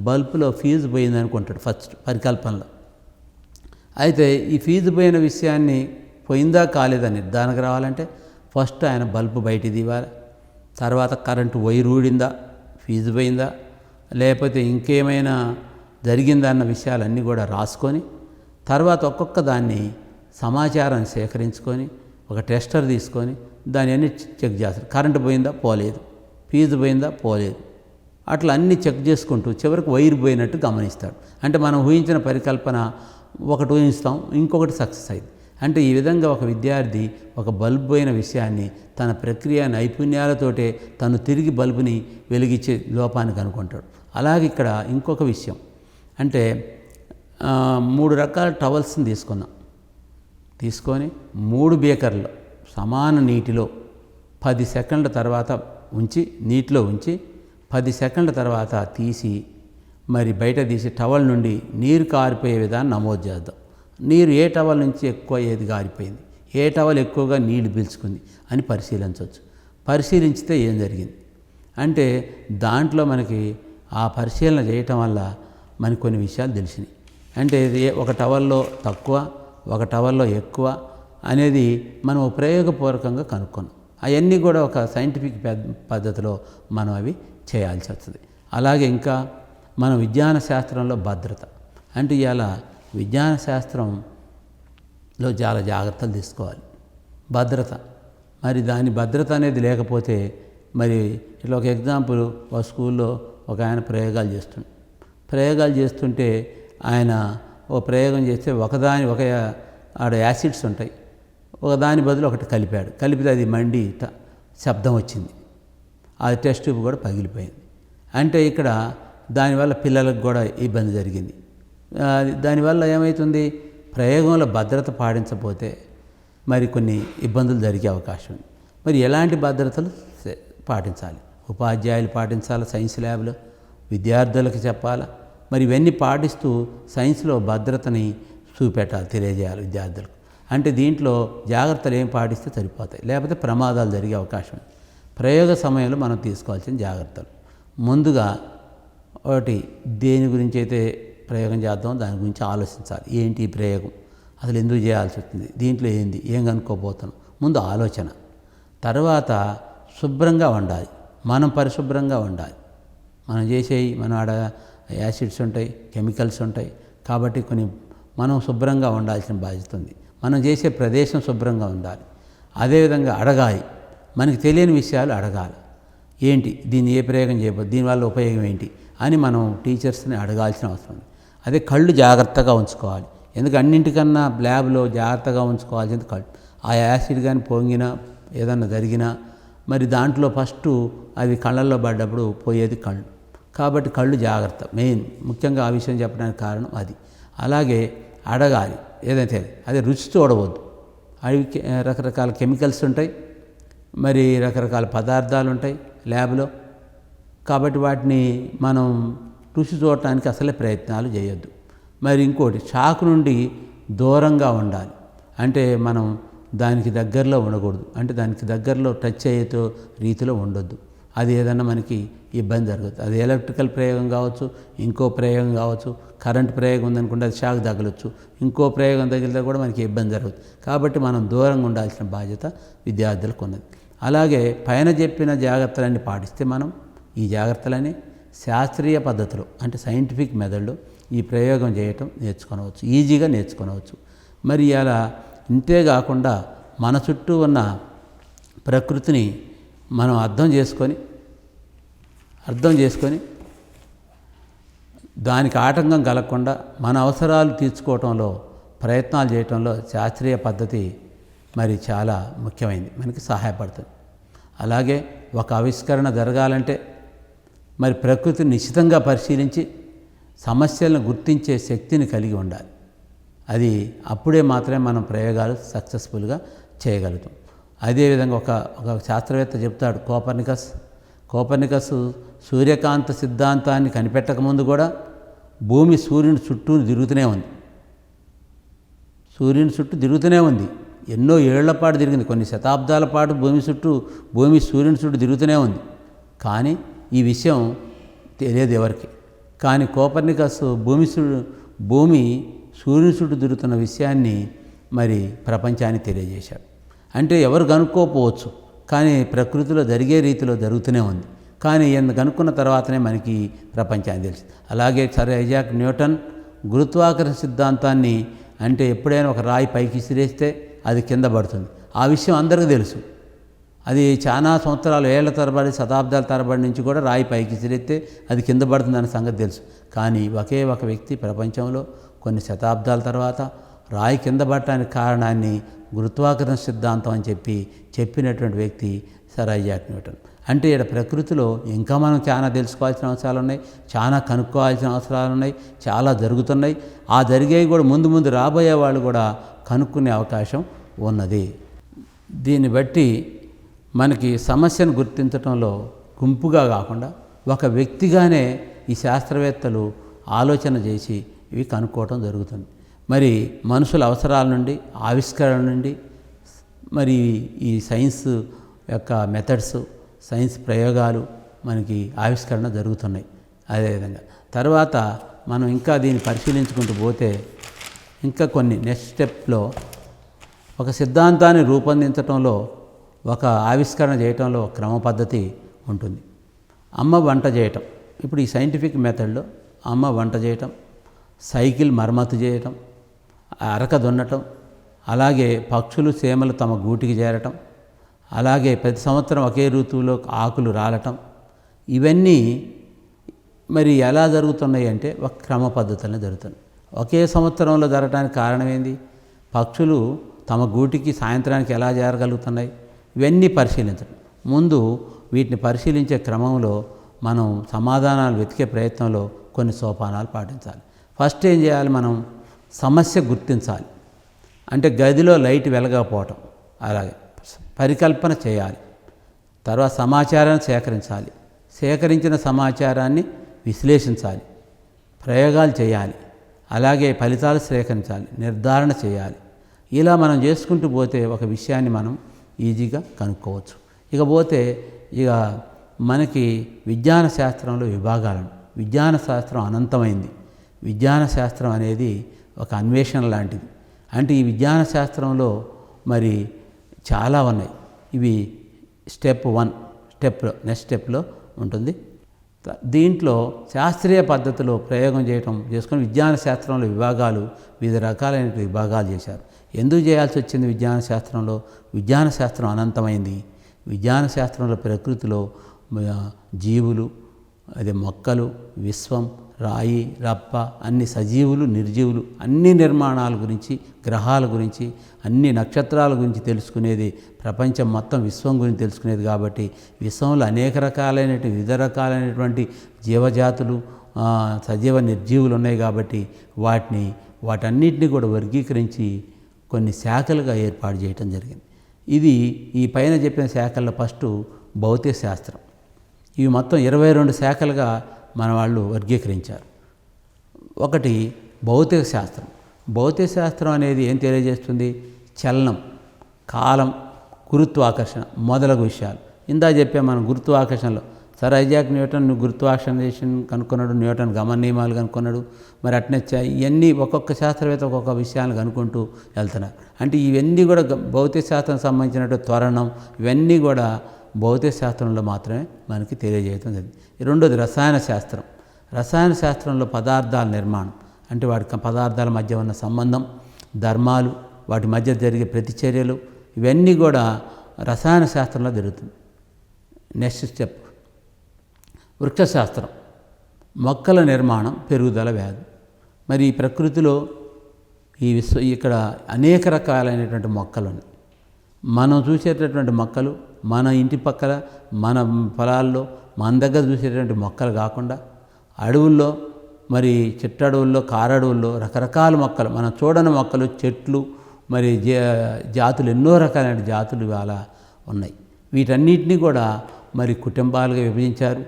బల్బులో ఫీజు పోయింది అనుకుంటాడు ఫస్ట్ పరికల్పనలో. అయితే ఈ ఫీజు పోయిన విషయాన్ని పోయిందా కాలేదా నిర్ధారణకు రావాలంటే ఫస్ట్ ఆయన బల్బు బయటికి తీయాలి. తర్వాత కరెంటు వైరు ఊడిందా, ఫీజు పోయిందా, లేకపోతే ఇంకేమైనా జరిగిందా అన్న విషయాలన్నీ కూడా రాసుకొని తర్వాత ఒక్కొక్క దాన్ని సమాచారాన్ని సేకరించుకొని ఒక టెస్టర్ తీసుకొని దాన్ని అన్ని చెక్ చేస్తారు. కరెంటు పోయిందా, పోలేదు, ఫీజు పోయిందా, పోలేదు, అట్లా అన్నీ చెక్ చేసుకుంటూ చివరికి వైర్ పోయినట్టు గమనిస్తాడు. అంటే మనం ఊహించిన పరికల్పన ఒకటి ఊహిస్తాం, ఇంకొకటి సక్సెస్ అయింది. అంటే ఈ విధంగా ఒక విద్యార్థి ఒక బల్బు పోయిన విషయాన్ని తన ప్రక్రియ నైపుణ్యాలతోటే తను తిరిగి బల్బుని వెలిగించే లోపాన్ని కనుక్కుంటాడు. అలాగే ఇక్కడ ఇంకొక విషయం అంటే 3 రకాల టవల్స్ని తీసుకొని 3 బీకర్లు సమాన నీటిలో 10 సెకండ్ల తర్వాత నీటిలో ఉంచి 10 సెకండ్ల తర్వాత తీసి మరి బయట తీసి టవల్ నుండి నీరు కారిపోయే విధానం నమోదు చేద్దాం. నీరు ఏ టవల్ నుంచి ఎక్కువ ఏది కారిపోయింది, ఏ టవల్ ఎక్కువగా నీళ్లు పీల్చుకుంది అని పరిశీలించవచ్చు. పరిశీలించితే ఏం జరిగింది అంటే దాంట్లో మనకి ఆ పరిశీలన చేయటం వల్ల మనకు కొన్ని విషయాలు తెలిసినాయి. అంటే ఒక టవల్లో తక్కువ, ఒక టవల్లో ఎక్కువ అనేది మనం ప్రయోగపూర్వకంగా కనుక్కున్నాం. అవన్నీ కూడా ఒక సైంటిఫిక్ పద్ధతిలో మనం అవి చేయాల్సి వస్తుంది. అలాగే ఇంకా మన విజ్ఞాన శాస్త్రంలో భద్రత అంటే ఇలా విజ్ఞాన శాస్త్రంలో చాలా జాగ్రత్తలు తీసుకోవాలి. భద్రత మరి దాని భద్రత అనేది లేకపోతే మరి ఇట్లా ఒక ఎగ్జాంపుల్, ఒక స్కూల్లో ఒక ఆయన ప్రయోగాలు చేస్తుంటే ఆయన ఒక ప్రయోగం చేస్తే ఒక ఆడ యాసిడ్స్ ఉంటాయి, ఒకదాని బదులు ఒకటి కలిపితే అది మండి శబ్దం వచ్చింది, అది టెస్ట్ ట్యూబ్ కూడా పగిలిపోయింది. అంటే ఇక్కడ దానివల్ల పిల్లలకు కూడా ఇబ్బంది జరిగింది. దానివల్ల ఏమవుతుంది, ప్రయోగంలో భద్రత పాటించకపోతే మరి కొన్ని ఇబ్బందులు జరిగే అవకాశం ఉంది. మరి ఎలాంటి భద్రతలు పాటించాలి, ఉపాధ్యాయులు పాటించాలి, సైన్స్ ల్యాబ్లో విద్యార్థులకు చెప్పాలి. మరి ఇవన్నీ పాటిస్తూ సైన్స్లో భద్రతని చూపెట్టాలి, తెలియజేయాలి విద్యార్థులకు. అంటే దీంట్లో జాగ్రత్తలు ఏం పాటిస్తే సరిపోతాయి, లేకపోతే ప్రమాదాలు జరిగే అవకాశం ఉంది. ప్రయోగ సమయంలో మనం తీసుకోవాల్సిన జాగ్రత్తలు ముందుగా ఒకటి, దేని గురించి అయితే ప్రయోగం చేద్దాం దాని గురించి ఆలోచించాలి. ఏంటి ఈ ప్రయోగం, అసలు ఎందుకు చేయాల్సి వస్తుంది, దీంట్లో ఏం కనుక్కోబోతున్నాం, ముందు ఆలోచన. తర్వాత శుభ్రంగా ఉండాలి, మనం పరిశుభ్రంగా ఉండాలి. మనం ఆడ యాసిడ్స్ ఉంటాయి, కెమికల్స్ ఉంటాయి, కాబట్టి మనం శుభ్రంగా ఉండాల్సిన బాధ్యత ఉంది. మనం చేసే ప్రదేశం శుభ్రంగా ఉండాలి. అదేవిధంగా అడగాలి, మనకి తెలియని విషయాలు అడగాలి. ఏంటి దీన్ని ఏ ప్రయోగం చేయబోదు, దీనివల్ల ఉపయోగం ఏంటి అని మనం టీచర్స్ని అడగాల్సిన అవసరం ఉంది. అదే కళ్ళు జాగ్రత్తగా ఉంచుకోవాలి. ఎందుకంటే అన్నింటికన్నా ల్యాబ్లో జాగ్రత్తగా ఉంచుకోవాల్సింది కళ్ళు. ఆ యాసిడ్ కానీ పొంగినా ఏదన్నా జరిగినా మరి దాంట్లో ఫస్ట్ అవి కళ్ళల్లో పడ్డప్పుడు పోయేది కళ్ళు. కాబట్టి కళ్ళు జాగ్రత్త మెయిన్, ముఖ్యంగా ఆ విషయం చెప్పడానికి కారణం అది. అలాగే అడగాలి ఏదైతే, అదే రుచి చూడవద్దు. అవి రకరకాల కెమికల్స్ ఉంటాయి, మరి రకరకాల పదార్థాలు ఉంటాయి ల్యాబ్లో. కాబట్టి వాటిని మనం రుచి చూడటానికి అసలే ప్రయత్నాలు చేయొద్దు. మరి ఇంకోటి, షాక్ నుండి దూరంగా ఉండాలి. అంటే మనం దానికి దగ్గరలో ఉండకూడదు, అంటే దానికి దగ్గరలో టచ్ అయ్యేతో రీతిలో ఉండొద్దు. అది ఏదన్నా మనకి ఇబ్బంది జరగదు. అది ఎలక్ట్రికల్ ప్రయోగం కావచ్చు, ఇంకో ప్రయోగం కావచ్చు, కరెంట్ ప్రయోగం ఉందనుకుంటే అది షాక్ తగలొచ్చు, ఇంకో ప్రయోగం తగిలితే కూడా మనకి ఇబ్బంది జరగదు. కాబట్టి మనం దూరంగా ఉండాల్సిన బాధ్యత విద్యార్థులకు ఉన్నది. అలాగే పైన చెప్పిన జాగ్రత్తలన్నీ పాటిస్తే మనం ఈ జాగ్రత్తలని శాస్త్రీయ పద్ధతిలో అంటే సైంటిఫిక్ మెథడ్లో ఈ ప్రయోగం చేయటం నేర్చుకోవచ్చు, ఈజీగా నేర్చుకోవచ్చు. మరి అలా ఇంతేకాకుండా మన చుట్టూ ఉన్న ప్రకృతిని మనం అర్థం చేసుకొని దానికి ఆటంకం కలగకుండా మన అవసరాలు తీర్చుకోవటంలో ప్రయత్నాలు చేయటంలో శాస్త్రీయ పద్ధతి మరి చాలా ముఖ్యమైనది, మనకి సహాయపడుతుంది. అలాగే ఒక ఆవిష్కరణ జరగాలంటే మరి ప్రకృతిని నిశితంగా పరిశీలించి సమస్యలను గుర్తించే శక్తిని కలిగి ఉండాలి. అది అప్పుడే మాత్రమే మనం ప్రయోగాలు సక్సెస్ఫుల్గా చేయగలుగుతాం. అదేవిధంగా ఒక శాస్త్రవేత్త చెప్తాడు, కోపర్నికస్ సూర్యకాంత సిద్ధాంతాన్ని కనిపెట్టకముందు కూడా భూమి సూర్యుని చుట్టూ తిరుగుతూనే ఉంది. ఎన్నో ఏళ్ల పాటు తిరిగింది, కొన్ని శతాబ్దాల పాటు భూమి సూర్యుని చుట్టూ తిరుగుతూనే ఉంది. కానీ ఈ విషయం తెలియదు ఎవరికి. కానీ కోపర్నికస్ భూమి సూర్యుని చుట్టూ తిరుగుతున్న విషయాన్ని మరి ప్రపంచానికి తెలియజేశాడు. అంటే ఎవరు కనుక్కోకపోవచ్చు, కానీ ప్రకృతిలో జరిగే రీతిలో జరుగుతూనే ఉంది. కానీ ఈయన కనుక్కున్న తర్వాతనే మనకి ప్రపంచాన్ని తెలిసింది. అలాగే సర్ ఐజాక్ న్యూటన్ గురుత్వాకర్షణ సిద్ధాంతాన్ని, అంటే ఎప్పుడైనా ఒక రాయి పైకి విసిరేస్తే అది కింద పడుతుంది, ఆ విషయం అందరికీ తెలుసు. అది చాలా సంవత్సరాలు, ఏళ్ల తరబడి, శతాబ్దాల తరబడి నుంచి కూడా రాయి పైకి విసిరేస్తే అది కింద పడుతుందన్న సంగతి తెలుసు. కానీ ఒకే ఒక వ్యక్తి ప్రపంచంలో కొన్ని శతాబ్దాల తర్వాత రాయి కింద పడటానికి కారణాన్ని గురుత్వాకర్షణ సిద్ధాంతం అని చెప్పినటువంటి వ్యక్తి సర్ ఐజాక్ న్యూటన్. అంటే ఇక్కడ ప్రకృతిలో ఇంకా మనం చాలా తెలుసుకోవాల్సిన అవసరాలు ఉన్నాయి, చాలా కనుక్కోవాల్సిన అవసరాలు ఉన్నాయి, చాలా జరుగుతున్నాయి. ఆ జరిగేవి కూడా ముందు ముందు రాబోయే వాళ్ళు కూడా కనుక్కునే అవకాశం ఉన్నది. దీన్ని బట్టి మనకి సమస్యను గుర్తించడంలో గుంపుగా కాకుండా ఒక వ్యక్తిగానే ఈ శాస్త్రవేత్తలు ఆలోచన చేసి ఇవి కనుక్కోవటం జరుగుతుంది. మరి మనుషుల అవసరాల నుండి, ఆవిష్కరణ నుండి, మరి ఈ సైన్స్ యొక్క మెథడ్స్, సైన్స్ ప్రయోగాలు మనకి ఆవిష్కరణ జరుగుతున్నాయి. అదేవిధంగా తర్వాత మనం ఇంకా దీన్ని పరిశీలించుకుంటూ పోతే ఇంకా కొన్ని నెక్స్ట్ స్టెప్లో ఒక సిద్ధాంతాన్ని రూపొందించడంలో, ఒక ఆవిష్కరణ చేయటంలో క్రమ పద్ధతి ఉంటుంది. అమ్మ వంట చేయటం, ఇప్పుడు ఈ సైంటిఫిక్ మెథడ్లో అమ్మ వంట చేయటం, సైకిల్ మరమ్మతు చేయటం, అరక దున్నటం, అలాగే పక్షులు చేమలు తమ గూటికి చేరటం, అలాగే ప్రతి సంవత్సరం ఒకే ఋతువులో ఆకులు రాలటం, ఇవన్నీ మరి ఎలా జరుగుతున్నాయి అంటే ఒక క్రమ పద్ధతుల్లో జరుగుతున్నాయి. ఒకే సంవత్సరంలో జరగడానికి కారణం ఏంది? పక్షులు తమ గూటికి సాయంత్రానికి ఎలా చేరగలుగుతున్నాయి? ఇవన్నీ పరిశీలించడం. ముందు వీటిని పరిశీలించే క్రమంలో మనం సమాధానాలు వెతికే ప్రయత్నంలో కొన్ని సోపానాలు పాటించాలి. ఫస్ట్ ఏం చేయాలి? మనం సమస్య గుర్తించాలి. అంటే గదిలో లైట్ వెలగకపోవటం, అలాగే పరికల్పన చేయాలి. తర్వాత సమాచారాన్ని సేకరించాలి. సేకరించిన సమాచారాన్ని విశ్లేషించాలి, ప్రయోగాలు చేయాలి, అలాగే ఫలితాలు సేకరించాలి, నిర్ధారణ చేయాలి. ఇలా మనం చేసుకుంటూ పోతే ఒక విషయాన్ని మనం ఈజీగా కనుక్కోవచ్చు. ఇకపోతే ఇక మనకి విజ్ఞాన శాస్త్రంలో విభాగాలు. విజ్ఞాన శాస్త్రం అనంతమైంది. విజ్ఞాన శాస్త్రం అనేది ఒక అన్వేషణ లాంటిది. అంటే ఈ విజ్ఞాన శాస్త్రంలో మరి చాలా ఉన్నాయి. ఇవి స్టెప్ 1 స్టెప్లో, నెక్స్ట్ స్టెప్లో ఉంటుంది. దీంట్లో శాస్త్రీయ పద్ధతిలో ప్రయోగం చేసుకొని విజ్ఞాన శాస్త్రంలో విభాగాలు, వివిధ రకాలైన విభాగాలు చేశారు. ఎందుకు చేయాల్సి వచ్చింది విజ్ఞాన శాస్త్రంలో? విజ్ఞాన శాస్త్రం అనంతమైంది. విజ్ఞాన శాస్త్రంలో ప్రకృతిలో జీవులు, అదే మొక్కలు, విశ్వం, రాయి, రప్ప, అన్ని సజీవులు, నిర్జీవులు, అన్ని నిర్మాణాల గురించి, గ్రహాల గురించి, అన్ని నక్షత్రాల గురించి తెలుసుకునేది, ప్రపంచం మొత్తం విశ్వం గురించి తెలుసుకునేది. కాబట్టి విశ్వంలో అనేక రకాలైనటువంటి, వివిధ రకాలైనటువంటి జీవజాతులు, సజీవ నిర్జీవులు ఉన్నాయి. కాబట్టి వాటన్నిటిని కూడా వర్గీకరించి కొన్ని శాఖలుగా ఏర్పాటు చేయటం జరిగింది. ఇది ఈ పైన చెప్పిన శాఖల్లో ఫస్ట్ భౌతిక శాస్త్రం. ఇవి మొత్తం 22 శాఖలుగా మన వాళ్ళు వర్గీకరించారు. ఒకటి భౌతిక శాస్త్రం. భౌతిక శాస్త్రం అనేది ఏం తెలియజేస్తుంది? చలనం, కాలం, గురుత్వాకర్షణ మొదలగు విషయాలు. ఇందా చెప్పాం మనం గురుత్వాకర్షణలో సర్ ఐజాక్ న్యూటన్ గురుత్వాకర్షణ కనుక్కున్నాడు, న్యూటన్ గమన నియమాలు కనుక్కున్నాడు. మరి అట్నే ఇవన్నీ ఒక్కొక్క శాస్త్రవేత్త ఒక్కొక్క విషయాన్ని కనుక్కుంటూ వెళ్తున్నారు. అంటే ఇవన్నీ కూడా భౌతిక శాస్త్రం సంబంధించినటువంటి త్వరణం, ఇవన్నీ కూడా భౌతిక శాస్త్రంలో మాత్రమే మనకి తెలియజేయడం జరిగింది. రెండోది రసాయన శాస్త్రం. రసాయన శాస్త్రంలో పదార్థాల నిర్మాణం, అంటే వాటి పదార్థాల మధ్య ఉన్న సంబంధం, ధర్మాలు, వాటి మధ్య జరిగే ప్రతిచర్యలు, ఇవన్నీ కూడా రసాయన శాస్త్రంలో జరుగుతుంది. నెక్స్ట్ స్టెప్ వృక్షశాస్త్రం. మొక్కల నిర్మాణం, పెరుగుదల, వ్యాధి. మరి ఈ ప్రకృతిలో ఇక్కడ అనేక రకాలైనటువంటి మొక్కలు ఉన్నాయి. మనం చూసేటటువంటి మొక్కలు మన ఇంటి పక్కల, మన పొలాల్లో, మన దగ్గర చూసేటువంటి మొక్కలు కాకుండా అడవుల్లో, మరి చిట్టడవుల్లో, కారడవుల్లో రకరకాల మొక్కలు, మనం చూడని మొక్కలు, చెట్లు, మరి జాతులు, ఎన్నో రకాలైన జాతులు ఇవాళ ఉన్నాయి. వీటన్నిటినీ కూడా మరి కుటుంబాలుగా విభజించారు,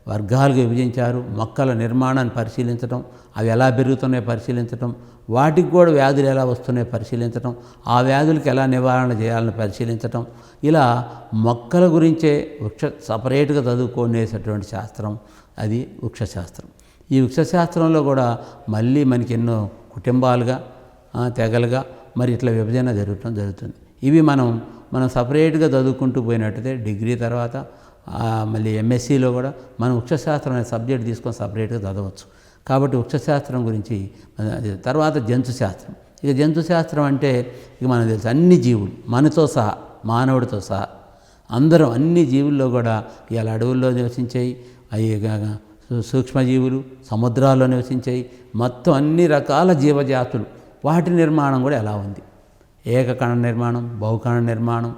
వర్గాలుగా విభజించారు. మొక్కల నిర్మాణాన్ని పరిశీలించడం, అవి ఎలా పెరుగుతున్నాయో పరిశీలించడం, వాటికి కూడా వ్యాధులు ఎలా వస్తున్నాయో పరిశీలించడం, ఆ వ్యాధులకు ఎలా నివారణ చేయాలని పరిశీలించడం, ఇలా మొక్కల గురించే సపరేట్గా చదువుకునేటటువంటి శాస్త్రం అది వృక్షశాస్త్రం. ఈ వృక్షశాస్త్రంలో కూడా మళ్ళీ మనకి ఎన్నో కుటుంబాలుగా, తెగలుగా మరి ఇట్లా విభజన జరుగుతుంది. ఇవి మనం మనం సపరేట్గా చదువుకుంటూ పోయినట్టయితే డిగ్రీ తర్వాత మళ్ళీ ఎంఎస్సిలో కూడా మనం వృక్షశాస్త్రం అనే సబ్జెక్ట్ తీసుకొని సపరేట్గా చదవచ్చు. కాబట్టి వృక్షశాస్త్రం గురించి తర్వాత జంతుశాస్త్రం. ఇక జంతుశాస్త్రం అంటే ఇక మనకు తెలుసు అన్ని జీవులు మనతో సహా మానవుడితో సహా అందరం అన్ని జీవుల్లో కూడా ఇవాళ అడవుల్లో నివసించాయి, అవి సూక్ష్మజీవులు సముద్రాల్లో నివసించాయి, మొత్తం అన్ని రకాల జీవజాతులు వాటి నిర్మాణం కూడా ఎలా ఉంది. ఏకకణ నిర్మాణం, బహుకణ నిర్మాణం,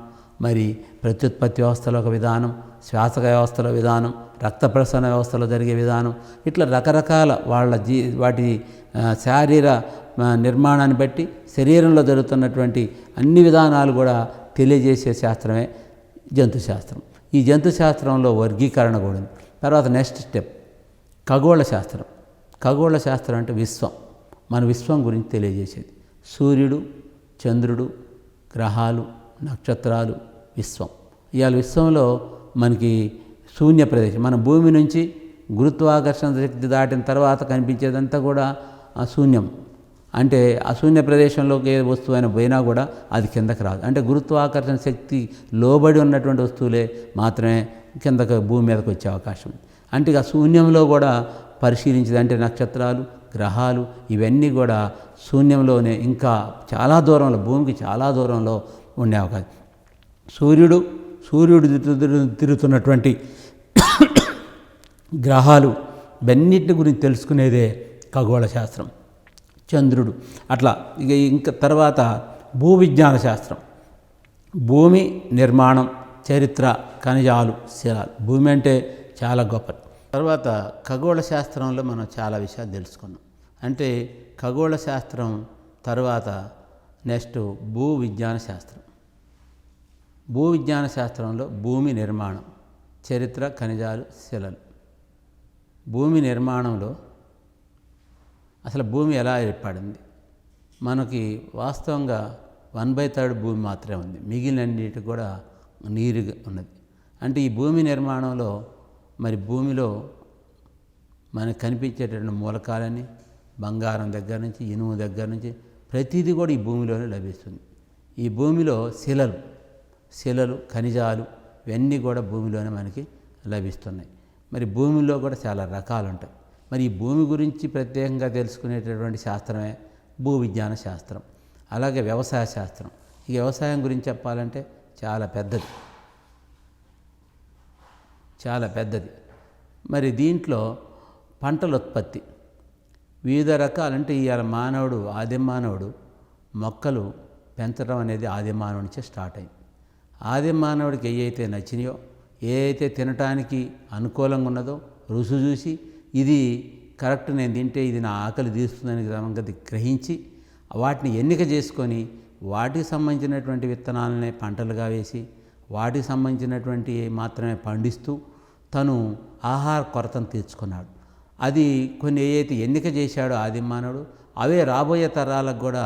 మరి ప్రత్యుత్పత్తి వ్యవస్థలో ఒక విధానం, శ్వాసక వ్యవస్థలో విధానం, రక్త ప్రసరణ వ్యవస్థలో జరిగే విధానం, ఇట్లా రకరకాల వాళ్ళ వాటి శారీర నిర్మాణాన్ని బట్టి శరీరంలో జరుగుతున్నటువంటి అన్ని విధానాలు కూడా తెలియజేసే శాస్త్రమే జంతుశాస్త్రం. ఈ జంతుశాస్త్రంలో వర్గీకరణ కూడా ఉంది. తర్వాత నెక్స్ట్ స్టెప్ ఖగోళ శాస్త్రం. ఖగోళ శాస్త్రం అంటే విశ్వం, మన విశ్వం గురించి తెలియజేసేది. సూర్యుడు, చంద్రుడు, గ్రహాలు, నక్షత్రాలు, విశ్వం. ఇవాళ విశ్వంలో మనకి శూన్య ప్రదేశం, మన భూమి నుంచి గురుత్వాకర్షణ శక్తి దాటిన తర్వాత కనిపించేదంతా కూడా శూన్యం. అంటే ఆ శూన్య ప్రదేశంలోకి ఏ వస్తువైనా పోయినా కూడా అది కిందకి రాదు. అంటే గురుత్వాకర్షణ శక్తి లోబడి ఉన్నటువంటి వస్తువులే మాత్రమే కిందకు భూమి మీదకి వచ్చే అవకాశం ఉంది. అంటే ఇక శూన్యంలో కూడా పరిశీలించేది అంటే నక్షత్రాలు, గ్రహాలు ఇవన్నీ కూడా శూన్యంలోనే ఇంకా చాలా దూరంలో, భూమికి చాలా దూరంలో ఉండే అవకాశం. సూర్యుడు తిరుగుతున్నటువంటి గ్రహాలు ఇవన్నిటి గురించి తెలుసుకునేదే ఖగోళ శాస్త్రం. చంద్రుడు అట్లా ఇక ఇంకా తర్వాత భూ విజ్ఞాన శాస్త్రం. భూమి నిర్మాణం, చరిత్ర, ఖనిజాలు, శిలాలు. భూమి అంటే చాలా గొప్పది. తర్వాత ఖగోళ శాస్త్రంలో మనం చాలా విషయాలు తెలుసుకున్నాం. అంటే ఖగోళ శాస్త్రం తర్వాత నెక్స్ట్ భూ విజ్ఞాన శాస్త్రం. భూ విజ్ఞాన శాస్త్రంలో భూమి నిర్మాణం, చరిత్ర, ఖనిజాలు, శిలలు. భూమి నిర్మాణంలో అసలు భూమి ఎలా ఏర్పడింది, మనకి వాస్తవంగా 1/3 భూమి మాత్రమే ఉంది, మిగిలినన్నిటి కూడా నీరు ఉన్నది. అంటే ఈ భూమి నిర్మాణంలో మరి భూమిలో మనకు కనిపించేటటువంటి మూలకాలని బంగారం దగ్గర నుంచి ఇనుము దగ్గర నుంచి ప్రతిదీ కూడా ఈ భూమిలోనే లభిస్తుంది. ఈ భూమిలో శిలలు, ఖనిజాలు ఇవన్నీ కూడా భూమిలోనే మనకి లభిస్తున్నాయి. మరి భూమిలో కూడా చాలా రకాలు ఉంటాయి. మరి ఈ భూమి గురించి ప్రత్యేకంగా తెలుసుకునేటటువంటి శాస్త్రమే భూ విజ్ఞాన శాస్త్రం. అలాగే వ్యవసాయ శాస్త్రం. ఈ వ్యవసాయం గురించి చెప్పాలంటే చాలా పెద్దది. మరి దీంట్లో పంటల ఉత్పత్తి వివిధ రకాలంటే ఇవాళ ఆదిమ మానవుడు మొక్కలు పెంచడం అనేది ఆదిమ మానవుడి నుంచే స్టార్ట్ అయింది. ఆదిమ మానవుడికి ఏవైతే నచ్చినాయో, ఏదైతే తినటానికి అనుకూలంగా ఉన్నదో రుచి చూసి ఇది కరెక్ట్, నేను తింటే ఇది నా ఆకలి తీస్తుందని సంగతి గ్రహించి వాటిని ఎన్నిక చేసుకొని వాటికి సంబంధించినటువంటి విత్తనాలనే పంటలుగా వేసి వాటికి సంబంధించినటువంటి మాత్రమే పండిస్తూ తను ఆహార కొరతను తీర్చుకున్నాడు. అది కొన్ని ఏదైతే ఎన్నిక చేశాడో ఆదిమ మానవుడు అవే రాబోయే తరాలకు కూడా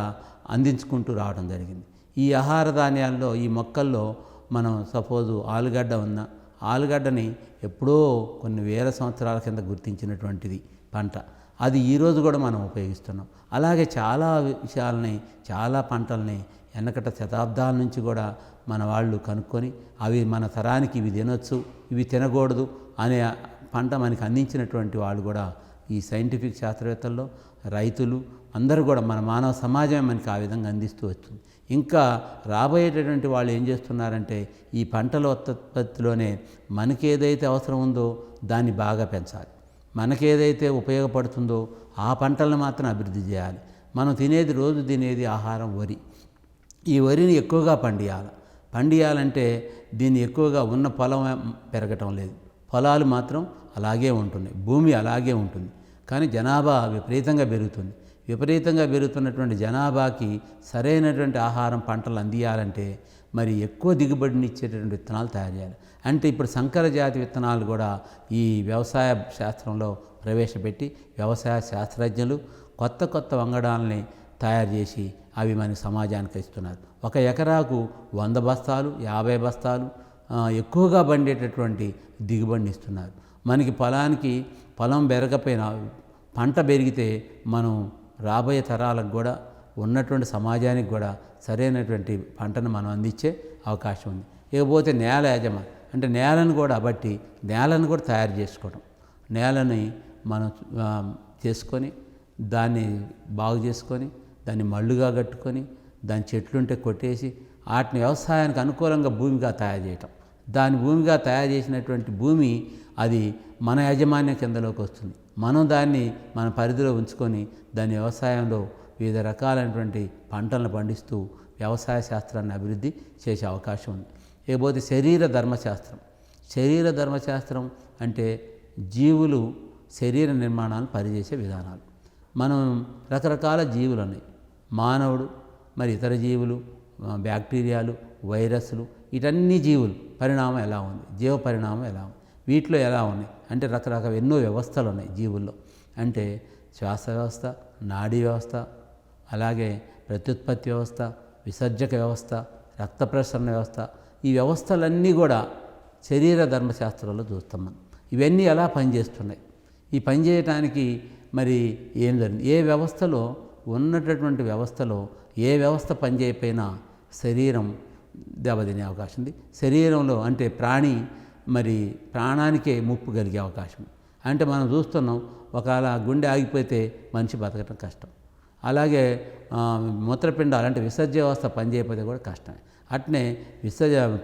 అందించుకుంటూ రావడం జరిగింది. ఈ ఆహార ధాన్యాల్లో ఈ మొక్కల్లో మనం సపోజు ఆలుగడ్డ ఉన్న ఆలుగడ్డని ఎప్పుడో కొన్ని వేల సంవత్సరాల కింద గుర్తించినటువంటిది పంట, అది ఈరోజు కూడా మనం ఉపయోగిస్తున్నాం. అలాగే చాలా విషయాలని, చాలా పంటల్ని వెనకట శతాబ్దాల నుంచి కూడా మన వాళ్ళు కనుక్కొని అవి మన తరానికి ఇవి తినొచ్చు, ఇవి తినకూడదు అనే పంట మనకి అందించినటువంటి వాళ్ళు కూడా ఈ సైంటిఫిక్ శాస్త్రవేత్తల్లో, రైతులు అందరూ కూడా మన మానవ సమాజమే మనకి ఆ విధంగా అందిస్తూ వస్తుంది. ఇంకా రాబోయేటటువంటి వాళ్ళు ఏం చేస్తున్నారంటే ఈ పంటల ఉత్పత్తిలోనే మనకేదైతే అవసరం ఉందో దాన్ని బాగా పెంచాలి, మనకేదైతే ఉపయోగపడుతుందో ఆ పంటలను మాత్రం అభివృద్ధి చేయాలి. మనం రోజు తినేది ఆహారం వరి. ఈ వరిని ఎక్కువగా పండియాలంటే దీన్ని ఎక్కువగా ఉన్న పొలం పెరగటం లేదు, పొలాలు మాత్రం అలాగే ఉంటున్నాయి, భూమి అలాగే ఉంటుంది. కానీ జనాభా విపరీతంగా పెరుగుతున్నటువంటి జనాభాకి సరైనటువంటి ఆహారం పంటలు అందియాలంటే మరి ఎక్కువ దిగుబడిని ఇచ్చేటటువంటి విత్తనాలు తయారు చేయాలి. అంటే ఇప్పుడు సంకర జాతి విత్తనాలు కూడా ఈ వ్యవసాయ శాస్త్రంలో ప్రవేశపెట్టి వ్యవసాయ శాస్త్రజ్ఞులు కొత్త వంగడాలని తయారు చేసి అవి మన సమాజానికి ఇస్తున్నారు. ఒక ఎకరాకు 100 బస్తాలు 50 బస్తాలు ఎక్కువగా పండేటటువంటి దిగుబడిని ఇస్తున్నారు. మనకి పొలం పెరగపోయినా పంట పెరిగితే మనం రాబోయే తరాలకు కూడా ఉన్నటువంటి సమాజానికి కూడా సరైనటువంటి పంటను మనం అందించే అవకాశం ఉంది. ఇకపోతే నేల యజమాని అంటే నేలను కూడా బట్టి నేలను కూడా తయారు చేసుకోవడం, నేలని మనం చేసుకొని దాన్ని బాగు చేసుకొని దాన్ని మళ్ళుగా కట్టుకొని దాని చెట్లుంటే కొట్టేసి వాటిని వ్యవసాయానికి అనుకూలంగా భూమిగా తయారు చేయటం. దాని భూమిగా తయారు చేసినటువంటి భూమి అది మన యాజమాన్య కిందలోకి వస్తుంది. మనం దాన్ని మన పరిధిలో ఉంచుకొని దాని వ్యవసాయంలో వివిధ రకాలైనటువంటి పంటలను పండిస్తూ వ్యవసాయ శాస్త్రాన్ని అభివృద్ధి చేసే అవకాశం ఉంది. ఇకపోతే శరీర ధర్మశాస్త్రం. శరీర ధర్మశాస్త్రం అంటే జీవులు శరీర నిర్మాణాలను పనిచేసే విధానాలు. మనం రకరకాల జీవులు ఉన్నాయి. మానవుడు, మరి ఇతర జీవులు, బ్యాక్టీరియాలు, వైరస్లు, ఇటన్నీ జీవులు పరిణామం ఎలా ఉంది, జీవ పరిణామం ఎలా ఉంది, వీటిలో ఎలా ఉన్నాయి అంటే రకరకాల ఎన్నో వ్యవస్థలు ఉన్నాయి జీవుల్లో. అంటే శ్వాస వ్యవస్థ, నాడీ వ్యవస్థ, అలాగే ప్రత్యుత్పత్తి వ్యవస్థ, విసర్జక వ్యవస్థ, రక్త ప్రసరణ వ్యవస్థ. ఈ వ్యవస్థలన్నీ కూడా శరీర ధర్మశాస్త్రంలో చూస్తాం మనం. ఇవన్నీ ఎలా పనిచేస్తున్నాయి, ఈ పనిచేయటానికి మరి ఏం జరిగింది, ఏ వ్యవస్థలో ఉన్నటువంటి వ్యవస్థలో ఏ వ్యవస్థ పనిచేయకపోయినా శరీరం దెబ్బతినే అవకాశం ఉంది. శరీరంలో అంటే ప్రాణి మరి ప్రాణానికే ముప్పు కలిగే అవకాశం. అంటే మనం చూస్తున్నాం, ఒకవేళ గుండె ఆగిపోతే మనిషి బతకటం కష్టం. అలాగే మూత్రపిండాలు అంటే విసర్జ వ్యవస్థ పనిచేయకపోతే కూడా కష్టమే. అట్నే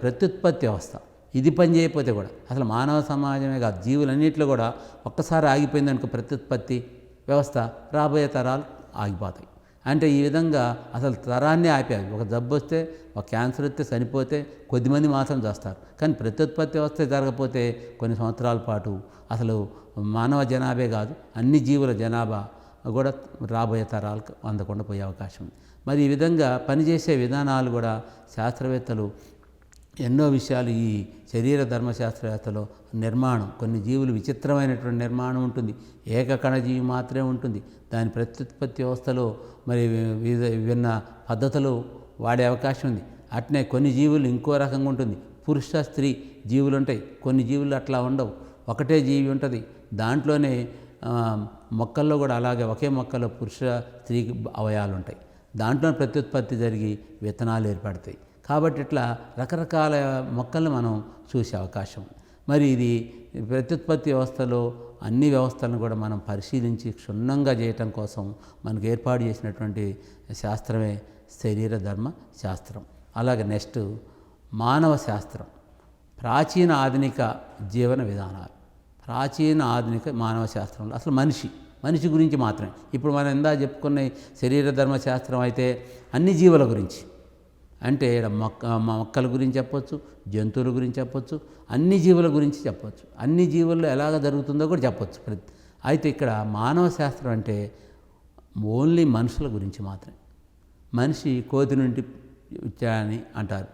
ప్రత్యుత్పత్తి వ్యవస్థ ఇది పనిచేయకపోతే కూడా అసలు మానవ సమాజమే కాదు జీవులన్నింటిలో కూడా ఒక్కసారి ఆగిపోయిందనుకో ప్రత్యుత్పత్తి వ్యవస్థ, రాబోయే తరాలు ఆగిపోతాయి. అంటే ఈ విధంగా అసలు తరాన్ని ఆపారు. ఒక జబ్బు వస్తే, ఒక క్యాన్సర్ వస్తే చనిపోతే కొద్దిమంది మాత్రం చేస్తారు. కానీ ప్రత్యుత్పత్తి వ్యవస్థ జరగకపోతే కొన్ని సంవత్సరాల పాటు అసలు మానవ జనాభే కాదు అన్ని జీవుల జనాభా కూడా రాబోయే తరాలకు అందకుండా పోయే అవకాశం ఉంది. మరి ఈ విధంగా పనిచేసే విధానాలు కూడా శాస్త్రవేత్తలు ఎన్నో విషయాలు ఈ శరీర ధర్మశాస్త్రవేత్తలో నిర్మాణం, కొన్ని జీవులు విచిత్రమైనటువంటి నిర్మాణం ఉంటుంది, ఏకకణ జీవి మాత్రమే ఉంటుంది. దాని ప్రత్యుత్పత్తి వ్యవస్థలో మరి విభిన్న పద్ధతులు వాడే అవకాశం ఉంది. అట్నే కొన్ని జీవులు ఇంకో రకంగా ఉంటుంది, పురుష స్త్రీ జీవులు ఉంటాయి. కొన్ని జీవులు అట్లా ఉండవు, ఒకటే జీవి ఉంటుంది. దాంట్లోనే మొక్కల్లో కూడా అలాగే ఒకే మొక్కలో పురుష స్త్రీ అవయాలు ఉంటాయి. దాంట్లో ప్రత్యుత్పత్తి జరిగి విత్తనాలు ఏర్పడతాయి. కాబట్టి ఇట్లా రకరకాల మొక్కలను మనం చూసే అవకాశం. మరి ఇది ప్రత్యుత్పత్తి వ్యవస్థలో అన్ని వ్యవస్థలను కూడా మనం పరిశీలించి క్షుణ్ణంగా చేయటం కోసం మనకు ఏర్పాటు చేసినటువంటి శాస్త్రమే శరీర ధర్మ శాస్త్రం. అలాగే నెక్స్ట్ మానవ శాస్త్రం, ప్రాచీన ఆధునిక జీవన విధానాలు. ప్రాచీన ఆధునిక మానవ శాస్త్రంలో అసలు మనిషి గురించి మాత్రమే. ఇప్పుడు మనం ఇందా చెప్పుకున్న శరీర ధర్మశాస్త్రం అయితే అన్ని జీవుల గురించి, అంటే మొక్కల గురించి చెప్పొచ్చు, జంతువుల గురించి చెప్పొచ్చు, అన్ని జీవుల గురించి చెప్పొచ్చు, అన్ని జీవుల్లో ఎలాగ జరుగుతుందో కూడా చెప్పొచ్చు. అయితే ఇక్కడ మానవ శాస్త్రం అంటే ఓన్లీ మనుషుల గురించి మాత్రమే. మనిషి కోతి నుండి అని అంటారు,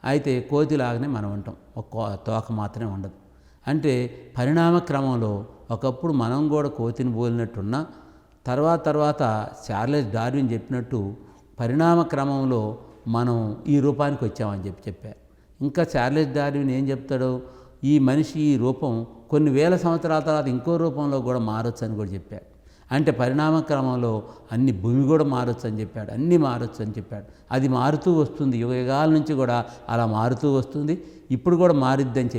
అయితే కోతిలాగానే మనం ఉంటాం, ఒక తోక మాత్రమే ఉండదు. అంటే పరిణామ క్రమంలో ఒకప్పుడు మనం కూడా కోతిని పోలినట్టున్నా తర్వాత చార్లెస్ డార్విన్ చెప్పినట్టు పరిణామ క్రమంలో మనం ఈ రూపానికి వచ్చామని చెప్పారు. ఇంకా చార్లెస్ డార్విన్ ఏం చెప్తాడో, ఈ మనిషి ఈ రూపం కొన్ని వేల సంవత్సరాల తర్వాత ఇంకో రూపంలో కూడా మారొచ్చు అని కూడా చెప్పాడు. అంటే పరిణామ క్రమంలో అన్ని భూమి కూడా మారొచ్చు అని చెప్పాడు, అన్నీ మారొచ్చు అని చెప్పాడు. అది మారుతూ వస్తుంది, యుగాల నుంచి కూడా అలా మారుతూ వస్తుంది, ఇప్పుడు కూడా మారిద్దని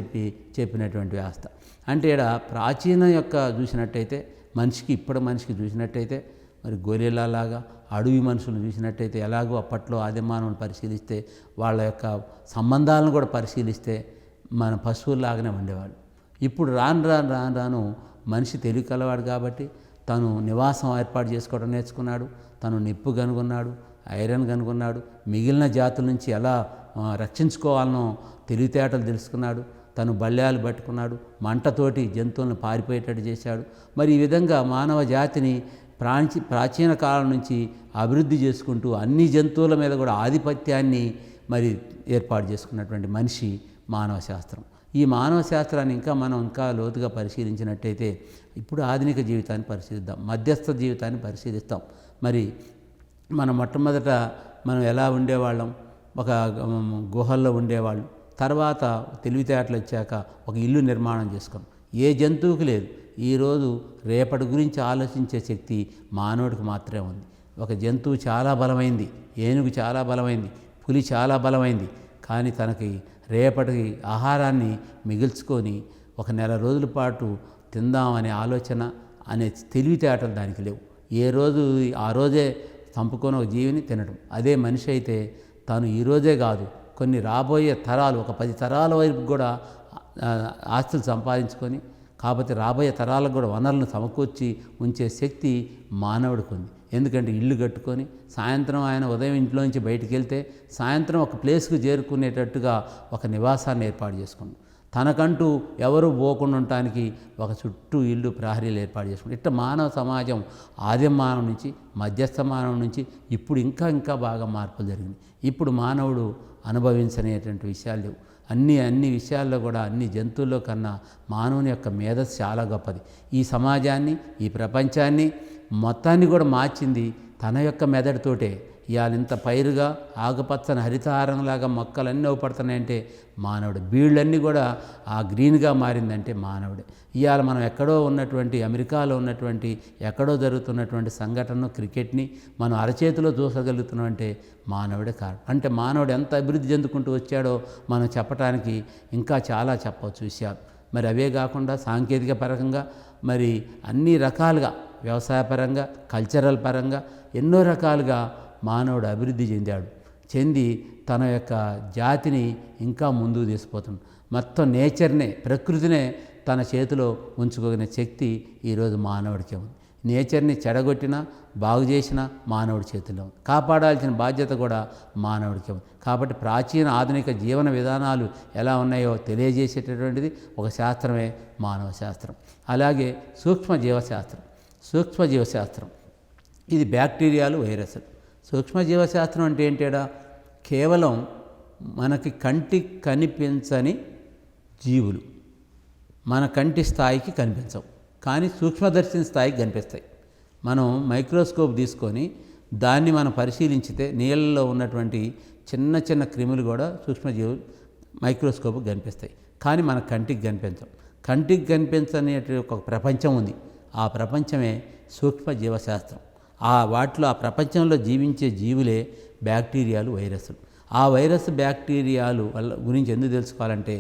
చెప్పినటువంటి వ్యవస్థ. అంటే ఇక్కడ ప్రాచీన యొక్క చూసినట్టయితే మనిషికి ఇప్పుడు మనిషికి చూసినట్టయితే మరి గొరిల్లాలాగా అడవి మనుషులను చూసినట్టయితే ఎలాగో అప్పట్లో ఆదిమానవులను పరిశీలిస్తే వాళ్ళ యొక్క సంబంధాలను కూడా పరిశీలిస్తే మన పశువుల్లాగానే ఉండేవాళ్ళు. ఇప్పుడు రాను మనిషి తెలివి కలవాడు కాబట్టి తను నివాసం ఏర్పాటు చేసుకోవడం నేర్చుకున్నాడు, తను నిప్పు కనుగొన్నాడు, ఐరన్ కనుగొన్నాడు, మిగిలిన జాతుల నుంచి ఎలా రక్షించుకోవాలనో తెలివితేటలు తెలుసుకున్నాడు, తను బల్యాలు పట్టుకున్నాడు, మంటతోటి జంతువులను పారిపోయేటట్టు చేశాడు. మరి ఈ విధంగా మానవ జాతిని ప్రాచీన కాలం నుంచి అభివృద్ధి చేసుకుంటూ అన్ని జంతువుల మీద కూడా ఆధిపత్యాన్ని మరి ఏర్పాటు చేసుకున్నటువంటి మనిషి మానవ శాస్త్రం. ఈ మానవ శాస్త్రాన్ని మనం ఇంకా లోతుగా పరిశీలించినట్టయితే ఇప్పుడు ఆధునిక జీవితాన్ని పరిశీలిద్దాం, మధ్యస్థ జీవితాన్ని పరిశీలిస్తాం. మరి మనం మొట్టమొదట మనం ఎలా ఉండేవాళ్ళం, ఒక గుహల్లో ఉండేవాళ్ళు, తర్వాత తెలివితేటలు వచ్చాక ఒక ఇల్లు నిర్మాణం చేసుకున్నాం. ఏ జంతువుకి లేదు. ఈరోజు రేపటి గురించి ఆలోచించే శక్తి మానవుడికి మాత్రమే ఉంది. ఒక జంతువు చాలా బలమైంది, ఏనుగు చాలా బలమైంది, పులి చాలా బలమైంది, కానీ తనకి రేపటికి ఆహారాన్ని మిగిల్చుకొని ఒక నెల రోజుల పాటు తిందామనే ఆలోచన అనే తెలివితేటలు దానికి లేవు. ఏ రోజు ఆ రోజే చంపుకొని ఒక జీవిని తినడం. అదే మనిషి అయితే తాను ఈరోజే కాదు, కొన్ని రాబోయే తరాలు, ఒక 10 తరాల వైపు కూడా ఆస్తులు సంపాదించుకొని, కాకపోతే రాబోయే తరాలకు కూడా వనరులను సమకూర్చి ఉంచే శక్తి మానవుడికి ఉంది. ఎందుకంటే ఇల్లు కట్టుకొని సాయంత్రం ఆయన ఉదయం ఇంట్లో నుంచి బయటికి వెళ్తే సాయంత్రం ఒక ప్లేస్కు చేరుకునేటట్టుగా ఒక నివాసాన్ని ఏర్పాటు చేసుకున్నాడు. తనకంటూ ఎవరు పోకుండా ఉండటానికి ఒక చుట్టూ ఇల్లు ప్రహరీలు ఏర్పాటు చేసుకున్నాడు. ఇట్లా మానవ సమాజం ఆదిమ మానవం నుంచి మధ్యస్థ మానవం నుంచి ఇప్పుడు ఇంకా బాగా మార్పులు జరిగింది. ఇప్పుడు మానవుడు అనుభవించనేటువంటి విషయాలు లేవు. అన్ని విషయాల్లో కూడా అన్ని జంతువుల్లో కన్నా మానవుని యొక్క మేధస్సు చాలా గొప్పది. ఈ సమాజాన్ని, ఈ ప్రపంచాన్ని మొత్తాన్ని కూడా మార్చింది తన యొక్క మెదడుతోటే. ఇవాళ ఇంత పైరుగా ఆకుపచ్చని హరితహారంలాగా మొక్కలన్నీ అవపడుతున్నాయంటే మానవుడు. బీళ్ళన్నీ కూడా ఆ గ్రీన్గా మారిందంటే మానవుడే. ఇవాళ మనం ఎక్కడో ఉన్నటువంటి అమెరికాలో ఉన్నటువంటి ఎక్కడో జరుగుతున్నటువంటి సంఘటనను, క్రికెట్ని మనం అరచేతిలో చూసగలుగుతున్నామంటే మానవుడే కారణం. అంటే మానవుడు ఎంత అభివృద్ధి చెందుకుంటూ వచ్చాడో మనం చెప్పడానికి ఇంకా చాలా చెప్పవచ్చు విషయాలు. మరి అవే కాకుండా సాంకేతిక పరంగా మరి అన్ని రకాలుగా వ్యవసాయపరంగా, కల్చరల్ పరంగా ఎన్నో రకాలుగా మానవుడు అభివృద్ధి చెంది తన యొక్క జాతిని ఇంకా ముందుకు తీసుకుపోతున్నాడు. మొత్తం నేచర్నే, ప్రకృతినే తన చేతిలో ఉంచుకోగలిగిన శక్తి ఈరోజు మానవుడికే ఉంది. నేచర్ని చెడగొట్టినా బాగు చేసినా మానవుడి చేతిలో ఉంది. కాపాడాల్సిన బాధ్యత కూడా మానవుడికే ఉంది. కాబట్టి ప్రాచీన ఆధునిక జీవన విధానాలు ఎలా ఉన్నాయో తెలియజేసేటటువంటిది ఒక శాస్త్రమే మానవ శాస్త్రం. అలాగే సూక్ష్మజీవశాస్త్రం ఇది బ్యాక్టీరియాలు, వైరస్లు. సూక్ష్మజీవశాస్త్రం అంటే ఏంటేడా? కేవలం మనకి కంటికి కనిపించని జీవులు మన కంటి స్థాయికి కనిపించవు, కానీ సూక్ష్మదర్శిని స్థాయికి కనిపిస్తాయి. మనం మైక్రోస్కోప్ తీసుకొని దాన్ని మనం పరిశీలించితే నీళ్ళలో ఉన్నటువంటి చిన్న క్రిములు కూడా సూక్ష్మజీవులు మైక్రోస్కోప్కి కనిపిస్తాయి, కానీ మన కంటికి కనిపించవు. కంటికి కనిపించనే ఒక ప్రపంచం ఉంది. ఆ ప్రపంచమే సూక్ష్మజీవశాస్త్రం. వాటిలో ఆ ప్రపంచంలో జీవించే జీవులే బ్యాక్టీరియాలు, వైరస్లు. ఆ వైరస్ బ్యాక్టీరియాలు గురించి ఎందుకు తెలుసుకోవాలంటే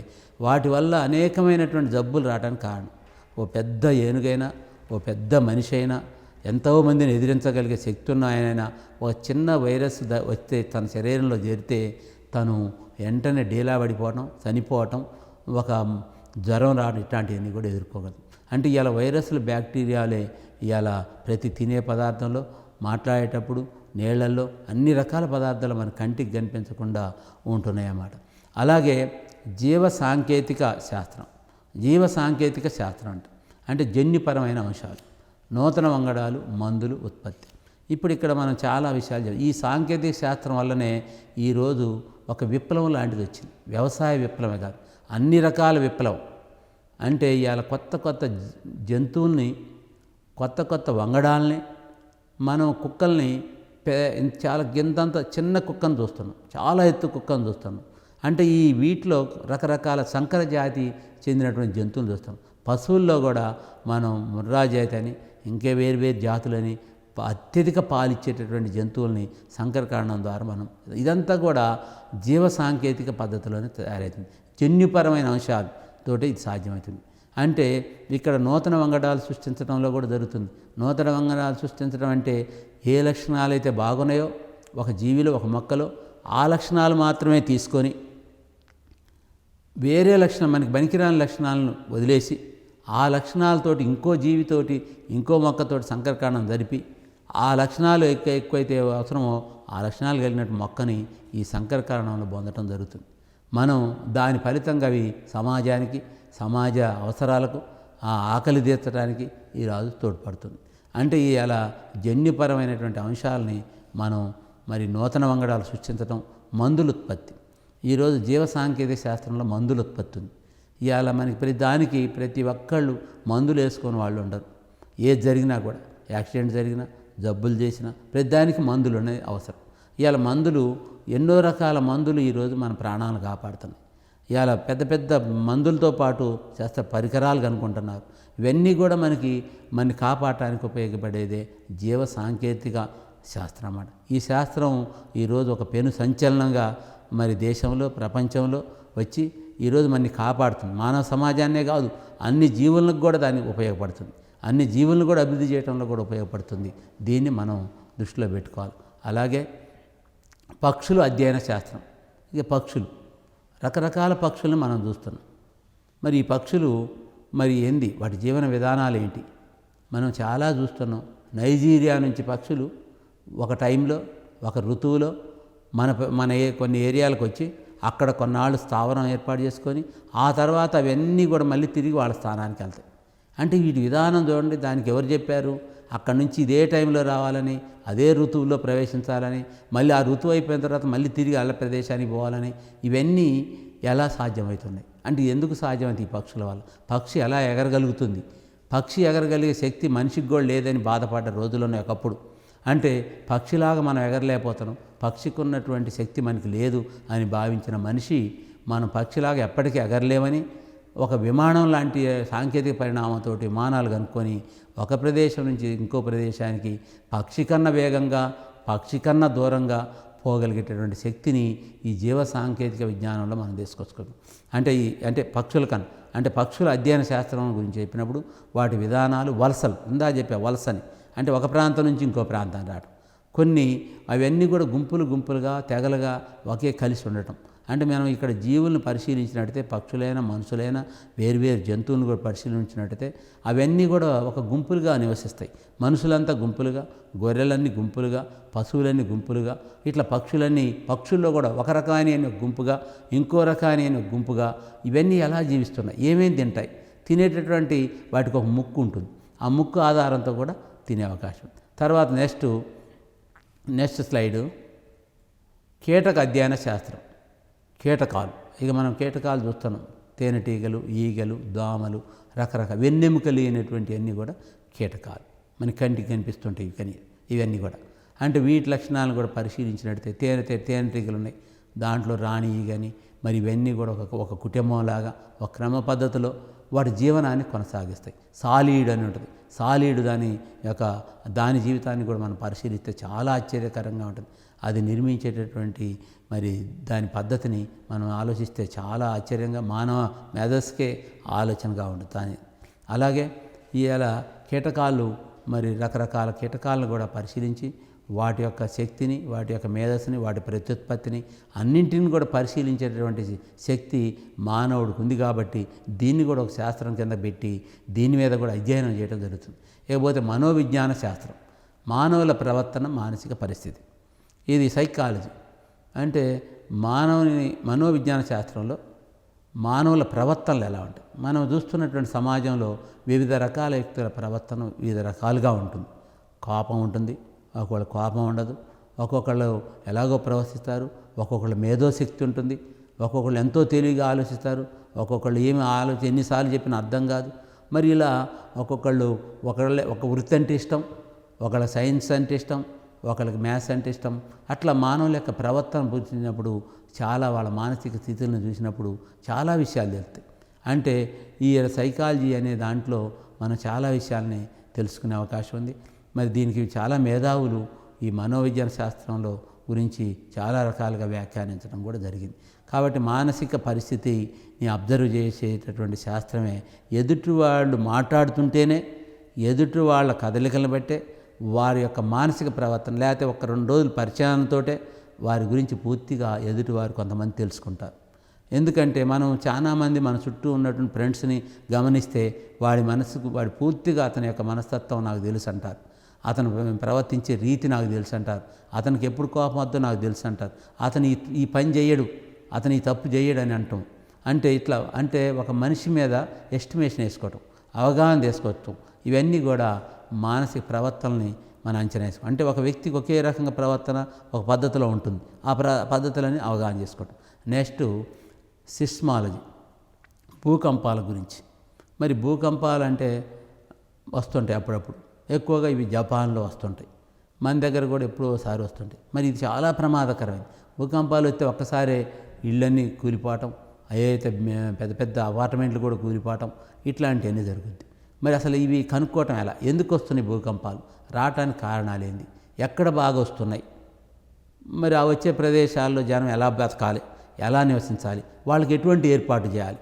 వాటి వల్ల అనేకమైనటువంటి జబ్బులు రావడానికి కారణం. ఓ పెద్ద ఏనుగైనా, ఓ పెద్ద మనిషి అయినా, ఎంతోమందిని ఎదిరించగలిగే శక్తి ఉన్న ఆయనైనా ఒక చిన్న వైరస్ వస్తే తన శరీరంలో చేరితే తను వెంటనే డీలా పడిపోవటం, చనిపోవటం, ఒక జ్వరం రావడం ఇట్లాంటివన్నీ కూడా ఎదుర్కోగలదు. అంటే ఇవాళ వైరస్లు, బ్యాక్టీరియాలే ఇవాళ ప్రతి తినే పదార్థంలో, మాట్లాడేటప్పుడు, నీళ్లలో అన్ని రకాల పదార్థాలు మన కంటికి కనిపించకుండా ఉంటున్నాయన్నమాట. అలాగే జీవ సాంకేతిక శాస్త్రం అంటే జన్యుపరమైన అంశాలు, నూతన వంగడాలు, మందులు ఉత్పత్తి. ఇప్పుడు ఇక్కడ మనం చాలా విషయాలు ఈ సాంకేతిక శాస్త్రం వల్లనే ఈరోజు ఒక విప్లవం లాంటిది వచ్చింది. వ్యవసాయ విప్లవమే కాదు, అన్ని రకాల విప్లవం. అంటే ఇవాళ కొత్త జంతువుల్ని, కొత్త వంగడాలని, మనం కుక్కల్ని చాలా గింతంత చిన్న కుక్కను చూస్తున్నాం, చాలా ఎత్తు కుక్కను చూస్తున్నాం. అంటే వీటిలో రకరకాల సంకర జాతి చెందినటువంటి జంతువులు చూస్తాం. పశువుల్లో కూడా మనం ముర్రా జాతి అని, వేరు జాతులని, అత్యధిక పాలిచ్చేటటువంటి జంతువుల్ని సంకరకరణం ద్వారా మనం, ఇదంతా కూడా జీవ సాంకేతిక పద్ధతిలోనే తయారవుతుంది. జన్యుపరమైన అంశాలతోటి ఇది సాధ్యమవుతుంది. అంటే ఇక్కడ నూతన వంగడాలు సృష్టించడంలో కూడా జరుగుతుంది. నూతన వంగడాలు సృష్టించడం అంటే ఏ లక్షణాలు అయితే బాగున్నాయో ఒక జీవిలో, ఒక మొక్కలో, ఆ లక్షణాలు మాత్రమే తీసుకొని వేరే లక్షణం, మనకి పనికిరాని లక్షణాలను వదిలేసి ఆ లక్షణాలతోటి ఇంకో జీవితోటి, ఇంకో మొక్కతోటి సంకరకరణం జరిపి ఆ లక్షణాలు ఎక్కువైతే అవసరమో ఆ లక్షణాలు కలిగినట్టు మొక్కని ఈ సంకరకరణంలో పొందటం జరుగుతుంది. మనం దాని ఫలితంగా అవి సమాజానికి, సమాజ అవసరాలకు, ఆ ఆకలి తీర్చడానికి ఈ రాజు తోడ్పడుతుంది. అంటే అలా జన్యుపరమైనటువంటి అంశాలని మనం మరి నూతన వంగడాలు సృష్టించడం, మందుల ఉత్పత్తి. ఈరోజు జీవ సాంకేతిక శాస్త్రంలో మందుల ఉత్పత్తి ఉంది. ఇవాళ మనకి ప్రతి ఒక్కళ్ళు మందులు వేసుకొని వాళ్ళు ఉండరు. ఏది జరిగినా కూడా, యాక్సిడెంట్ జరిగినా, జబ్బులు చేసినా ప్రతి దానికి మందులు అనేది అవసరం. ఇవాళ మందులు, ఎన్నో రకాల మందులు ఈరోజు మన ప్రాణాలను కాపాడుతున్నాయి. ఇవాళ పెద్ద మందులతో పాటు శాస్త్ర పరికరాలు కనుక్కుంటున్నారు. ఇవన్నీ కూడా మనని కాపాడటానికి ఉపయోగపడేదే జీవ సాంకేతిక శాస్త్రం అన్నమాట. ఈ శాస్త్రం ఈరోజు ఒక పెను సంచలనంగా మరి దేశంలో ప్రపంచంలో వచ్చి ఈరోజు మనని కాపాడుతుంది. మానవ సమాజాన్నే కాదు, అన్ని జీవులకు కూడా దానికి ఉపయోగపడుతుంది. అన్ని జీవులను కూడా అభివృద్ధి చేయడంలో కూడా ఉపయోగపడుతుంది. దీన్ని మనం దృష్టిలో పెట్టుకోవాలి. అలాగే పక్షులు అధ్యయన శాస్త్రం. ఇక పక్షులు, రకరకాల పక్షులను మనం చూస్తున్నాం. మరి ఈ పక్షులు మరి ఏంది, వాటి జీవన విధానాలు ఏంటి మనం చాలా చూస్తున్నాం. నైజీరియా నుంచి పక్షులు ఒక టైంలో, ఒక ఋతువులో మన కొన్ని ఏరియాలకు వచ్చి అక్కడ కొన్నాళ్ళు స్థావరం ఏర్పాటు చేసుకొని ఆ తర్వాత అవన్నీ కూడా మళ్ళీ తిరిగి వాళ్ళ స్థానానికి వెళ్తాయి. అంటే వీటి విధానం చూడండి. దానికి ఎవరు చెప్పారు? అక్కడి నుంచి ఇదే టైంలో రావాలని, అదే ఋతువులో ప్రవేశించాలని, మళ్ళీ ఆ ఋతువు అయిపోయిన తర్వాత మళ్ళీ తిరిగి వాళ్ళ ప్రదేశానికి పోవాలని, ఇవన్నీ ఎలా సాధ్యమవుతున్నాయి? అంటే ఎందుకు సాధ్యమైంది? ఈ పక్షుల వల్ల. పక్షి ఎలా ఎగరగలుగుతుంది? పక్షి ఎగరగలిగే శక్తి మనిషికి కూడా లేదని బాధపడ్డ రోజుల్లోనే ఒకప్పుడు. అంటే పక్షిలాగా మనం ఎగరలేకపోతున్నాం, పక్షికి ఉన్నటువంటి శక్తి మనకి లేదు అని భావించిన మనిషి మనం పక్షిలాగా ఎప్పటికీ ఎగరలేమని ఒక విమానం లాంటి సాంకేతిక పరిణామంతో విమానాలు కనుక్కొని ఒక ప్రదేశం నుంచి ఇంకో ప్రదేశానికి పక్షి కన్నా వేగంగా, పక్షి కన్నా దూరంగా పోగలిగేటటువంటి శక్తిని ఈ జీవ సాంకేతిక విజ్ఞానంలో మనం తీసుకొచ్చుకోవడం. అంటే పక్షుల కన్నా, అంటే పక్షుల అధ్యయన శాస్త్రం గురించి చెప్పినప్పుడు వాటి విధానాలు, వలసలు, ఇందా చెప్పా వలసని, అంటే ఒక ప్రాంతం నుంచి ఇంకో ప్రాంతానికి రావడం. కొన్ని అవన్నీ కూడా గుంపులుగా తెగలుగా ఒకే కలిసి ఉండటం. అంటే మనం ఇక్కడ జీవులను పరిశీలించినట్టయితే, పక్షులైనా మనుషులైనా వేరువేరు జంతువులను కూడా పరిశీలించినట్టయితే అవన్నీ కూడా ఒక గుంపులుగా నివసిస్తాయి. మనుషులంతా గుంపులుగా, గొర్రెలన్నీ గుంపులుగా, పశువులన్నీ గుంపులుగా, ఇట్లా పక్షుల్లో కూడా ఒక రకాన్ని గుంపుగా, ఇంకో రకాన్ని గుంపుగా ఇవన్నీ ఎలా జీవిస్తున్నాయి, ఏమేమి తింటాయి, తినేటటువంటి వాటికి ఒక ముక్కు ఉంటుంది. ఆ ముక్కు ఆధారంతో కూడా తినే అవకాశం. తర్వాత నెక్స్ట్ స్లైడు కీటక అధ్యయన శాస్త్రం. కీటకాలు, ఇక మనం కీటకాలు చూస్తున్నాం. తేనెటీగలు, ఈగలు, దోమలు, రకరకాల వెన్నెముకలు అయినటువంటి అన్నీ కూడా కీటకాలు మనకి కంటికి కనిపిస్తుంటాయి. కానీ ఇవన్నీ కూడా అంటే వీటి లక్షణాలను కూడా పరిశీలించినట్టయితే తేనెటీగలు ఉన్నాయి, దాంట్లో రాణి ఈగని, మరి ఇవన్నీ కూడా ఒక కుటుంబంలాగా ఒక క్రమ పద్ధతిలో వాటి జీవనాన్ని కొనసాగిస్తాయి. సాలీడు అని ఉంటుంది. సాలీడు దాని జీవితాన్ని కూడా మనం పరిశీలిస్తే చాలా ఆశ్చర్యకరంగా ఉంటుంది. అది నిర్మించేటటువంటి మరి దాని పద్ధతిని మనం ఆలోచిస్తే చాలా ఆశ్చర్యంగా, మానవ మేధస్సుకే ఆలోచనగా ఉంటుంది. అలాగే ఇవాళ కీటకాలు, మరి రకరకాల కీటకాలను కూడా పరిశీలించి వాటి యొక్క శక్తిని, వాటి యొక్క మేధస్సుని, వాటి ప్రత్యుత్పత్తిని అన్నింటిని కూడా పరిశీలించేటటువంటి శక్తి మానవుడికి ఉంది. కాబట్టి దీన్ని కూడా ఒక శాస్త్రం కింద పెట్టి దీని మీద కూడా అధ్యయనం చేయడం జరుగుతుంది. ఇకపోతే మనోవిజ్ఞాన శాస్త్రం, మానవుల ప్రవర్తన, మానసిక పరిస్థితి. ఇది సైకాలజీ. అంటే మనోవిజ్ఞాన శాస్త్రంలో మానవుల ప్రవర్తనలు ఎలా ఉంటాయి. మనం చూస్తున్నటువంటి సమాజంలో వివిధ రకాల వ్యక్తుల ప్రవర్తన వివిధ రకాలుగా ఉంటుంది. కోపం ఉంటుంది, ఒక్కొక్కళ్ళు కోపం ఉండదు, ఒక్కొక్కళ్ళు ఎలాగో ప్రవర్తిస్తారు, ఒక్కొక్కళ్ళు మేధోశక్తి ఉంటుంది, ఒక్కొక్కళ్ళు ఎంతో తెలివిగా ఆలోచిస్తారు, ఒక్కొక్కళ్ళు ఎన్నిసార్లు చెప్పినా అర్థం కాదు. మరి ఇలా ఒక వృత్తి అంటే ఇష్టం, ఒకళ్ళ సైన్స్ అంటే ఇష్టం, ఒకళ్ళకి మ్యాథ్స్ అంటే ఇష్టం. అట్లా మానవుల యొక్క ప్రవర్తన చూసినప్పుడు, చాలా వాళ్ళ మానసిక స్థితులను చూసినప్పుడు చాలా విషయాలు తెలుస్తాయి. అంటే ఈ సైకాలజీ అనే దాంట్లో మనం చాలా విషయాల్ని తెలుసుకునే అవకాశం ఉంది. మరి దీనికి చాలా మేధావులు ఈ మనోవిజ్ఞాన శాస్త్రంలో గురించి చాలా రకాలుగా వ్యాఖ్యానించడం కూడా జరిగింది. కాబట్టి మానసిక పరిస్థితిని అబ్జర్వ్ చేసేటటువంటి శాస్త్రమే ఎదుటి వాళ్ళు మాట్లాడుతుంటేనే, ఎదుటి వాళ్ళ కదలికలను బట్టే వారి యొక్క మానసిక ప్రవర్తన, లేకపోతే ఒక 2 రోజుల పరిచయంతో వారి గురించి పూర్తిగా ఎదుటివారు కొంతమంది తెలుసుకుంటారు. ఎందుకంటే మనం చాలామంది మన చుట్టూ ఉన్నటువంటి ఫ్రెండ్స్ని గమనిస్తే వాడి పూర్తిగా అతని యొక్క మనస్తత్వం నాకు తెలుసు అంటారు, అతను ప్రవర్తించే రీతి నాకు తెలుసు అంటారు, అతనికి ఎప్పుడు కోపం వద్దో నాకు తెలుసు అంటారు, అతను ఈ పని చేయడు, అతను ఈ తప్పు చేయడు అని అంటాం. అంటే ఒక మనిషి మీద ఎస్టిమేషన్ వేసుకోవటం, అవగాహన చేసుకోవటం, ఇవన్నీ కూడా మానసిక ప్రవర్తనని మనం అంచనా వేసుకోవడం. అంటే ఒక వ్యక్తికి ఒకే రకంగా ప్రవర్తన ఒక పద్ధతిలో ఉంటుంది, ఆ పద్ధతులని అవగాహన చేసుకోవటం. నెక్స్ట్ సిస్మాలజీ, భూకంపాల గురించి. మరి భూకంపాలు అంటే వస్తుంటాయి అప్పుడప్పుడు, ఎక్కువగా ఇవి జపాన్లో వస్తుంటాయి, మన దగ్గర కూడా ఎప్పుడో ఒకసారి వస్తుంటాయి. మరి ఇది చాలా ప్రమాదకరమైనది. భూకంపాలు వస్తే ఒక్కసారే ఇళ్ళన్నీ కూలిపోవటం, అయితే పెద్ద పెద్ద అపార్ట్మెంట్లు కూడా కూలిపోవటం, ఇట్లాంటివన్నీ జరుగుద్ది. మరి అసలు ఇవి కనుక్కోవటం ఎలా, ఎందుకు వస్తున్నాయి భూకంపాలు, రావటానికి కారణాలు ఏంది, ఎక్కడ బాగా వస్తున్నాయి, మరి ఆ వచ్చే ప్రదేశాల్లో జనం ఎలా బ్రతకాలి, ఎలా నివసించాలి, వాళ్ళకి ఎటువంటి ఏర్పాటు చేయాలి.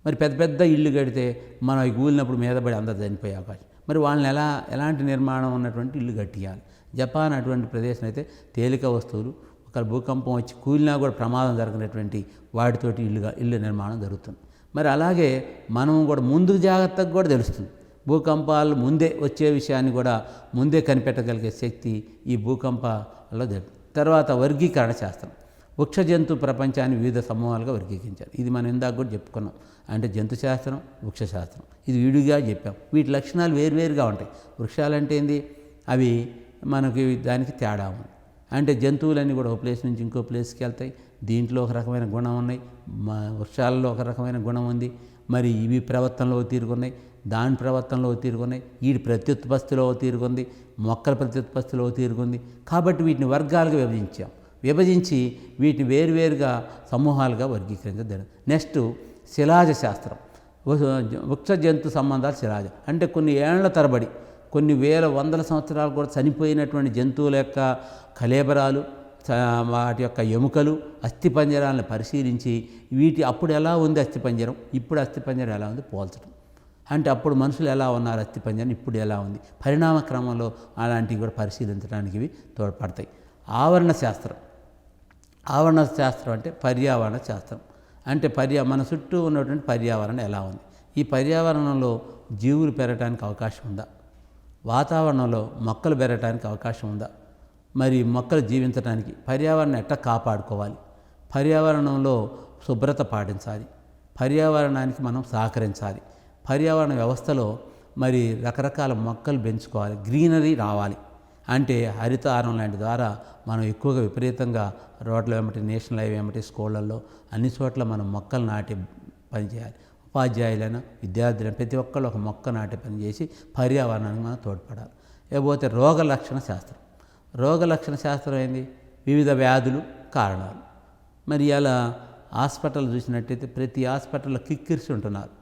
మరి పెద్ద పెద్ద ఇళ్ళు కడితే మనం అవి కూలినప్పుడు మీద పడి అందరు చనిపోయే అవకాశం. మరి వాళ్ళని ఎలాంటి నిర్మాణం ఉన్నటువంటి ఇల్లు కట్టియాలి. జపాన్ అటువంటి ప్రదేశం అయితే తేలిక వస్తువులు, ఒక భూకంపం వచ్చి కూలినా కూడా ప్రమాదం జరగనటువంటి వాటితోటి ఇల్లు నిర్మాణం జరుగుతుంది. మరి అలాగే మనం కూడా ముందు జాగ్రత్తగా కూడా తెలుస్తుంది. భూకంపాలు ముందే వచ్చే విషయాన్ని కూడా ముందే కనిపెట్టగలిగే శక్తి ఈ భూకంపాల్లో జరుగుతుంది. తర్వాత వర్గీకరణ శాస్త్రం. వృక్ష జంతు ప్రపంచాన్ని వివిధ సమూహాలుగా వర్గీకరించారు. ఇది మనం ఇందాక కూడా చెప్పుకున్నాం. అంటే జంతు శాస్త్రం, వృక్ష శాస్త్రం ఇది విడిగా చెప్పాం. వీటి లక్షణాలు వేరువేరుగా ఉంటాయి. వృక్షాలంటే ఏంది, అవి మనకి దానికి తేడా ఉంది. అంటే జంతువులన్నీ కూడా ఒక ప్లేస్ నుంచి ఇంకో ప్లేస్కి వెళ్తాయి. దీంట్లో ఒక రకమైన గుణం ఉన్నాయి, వృక్షాలలో ఒక రకమైన గుణం ఉంది. మరి ఇవి ప్రవర్తనలో తీరుగున్నాయి, దాని ప్రవర్తనలో తీరుగున్నాయి, వీటి ప్రత్యుత్పత్తిలో తీరుగుంది, మొక్కల ప్రత్యుత్పత్తిలో తీరుగుంది. కాబట్టి వీటిని వర్గాలుగా విభజించి వీటిని వేరువేరుగా సమూహాలుగా వర్గీకరించడం. నెక్స్ట్ శిలాజ శాస్త్రం. వృక్ష జంతు సంబంధాలు శిలాజ అంటే కొన్ని ఏళ్ల తరబడి, కొన్ని వేల వందల సంవత్సరాలు కూడా చనిపోయినటువంటి జంతువుల యొక్క కళేబరాలు, వాటి యొక్క ఎముకలు, అస్థిపంజరాలను పరిశీలించి వీటి అప్పుడు ఎలా ఉంది అస్థిపంజరం, ఇప్పుడు అస్థిపంజరం ఎలా ఉంది పోల్చడం. అంటే అప్పుడు మనుషులు ఎలా ఉన్నారు, అస్థిపంజరం ఇప్పుడు ఎలా ఉంది, పరిణామ క్రమంలో అలాంటివి కూడా పరిశీలించడానికి ఇవి తోడ్పడతాయి. ఆవరణ శాస్త్రం. ఆవరణ శాస్త్రం అంటే పర్యావరణ శాస్త్రం. అంటే మన చుట్టూ ఉన్నటువంటి పర్యావరణం ఎలా ఉంది, ఈ పర్యావరణంలో జీవులు పెరగడానికి అవకాశం ఉందా, వాతావరణంలో మొక్కలు పెరగడానికి అవకాశం ఉందా, మరి మొక్కలు జీవించడానికి పర్యావరణం ఎట్లా కాపాడుకోవాలి, పర్యావరణంలో శుభ్రత పాటించాలి, పర్యావరణానికి మనం సహకరించాలి, పర్యావరణ వ్యవస్థలో మరి రకరకాల మొక్కలు పెంచుకోవాలి, గ్రీనరీ రావాలి. అంటే హరితహారం లాంటి ద్వారా మనం ఎక్కువగా విపరీతంగా రోడ్ల వెంబటి, నేషనల్ హైవే వెంబటి, స్కూళ్ళల్లో అన్ని చోట్ల మనం మొక్కలు నాటి పని చేయాలి. ఉపాధ్యాయులైన, విద్యార్థులైన ప్రతి ఒక్కళ్ళు ఒక మొక్క నాటి పని చేసి పర్యావరణానికి మనం తోడ్పడాలి. లేకపోతే రోగ లక్షణ శాస్త్రం. రోగ లక్షణ శాస్త్రం ఏంది, వివిధ వ్యాధులు, కారణాలు. మరి అలా హాస్పిటల్ చూసినట్టయితే ప్రతి హాస్పిటల్లో కిక్కిరిసి ఉంటున్నారు.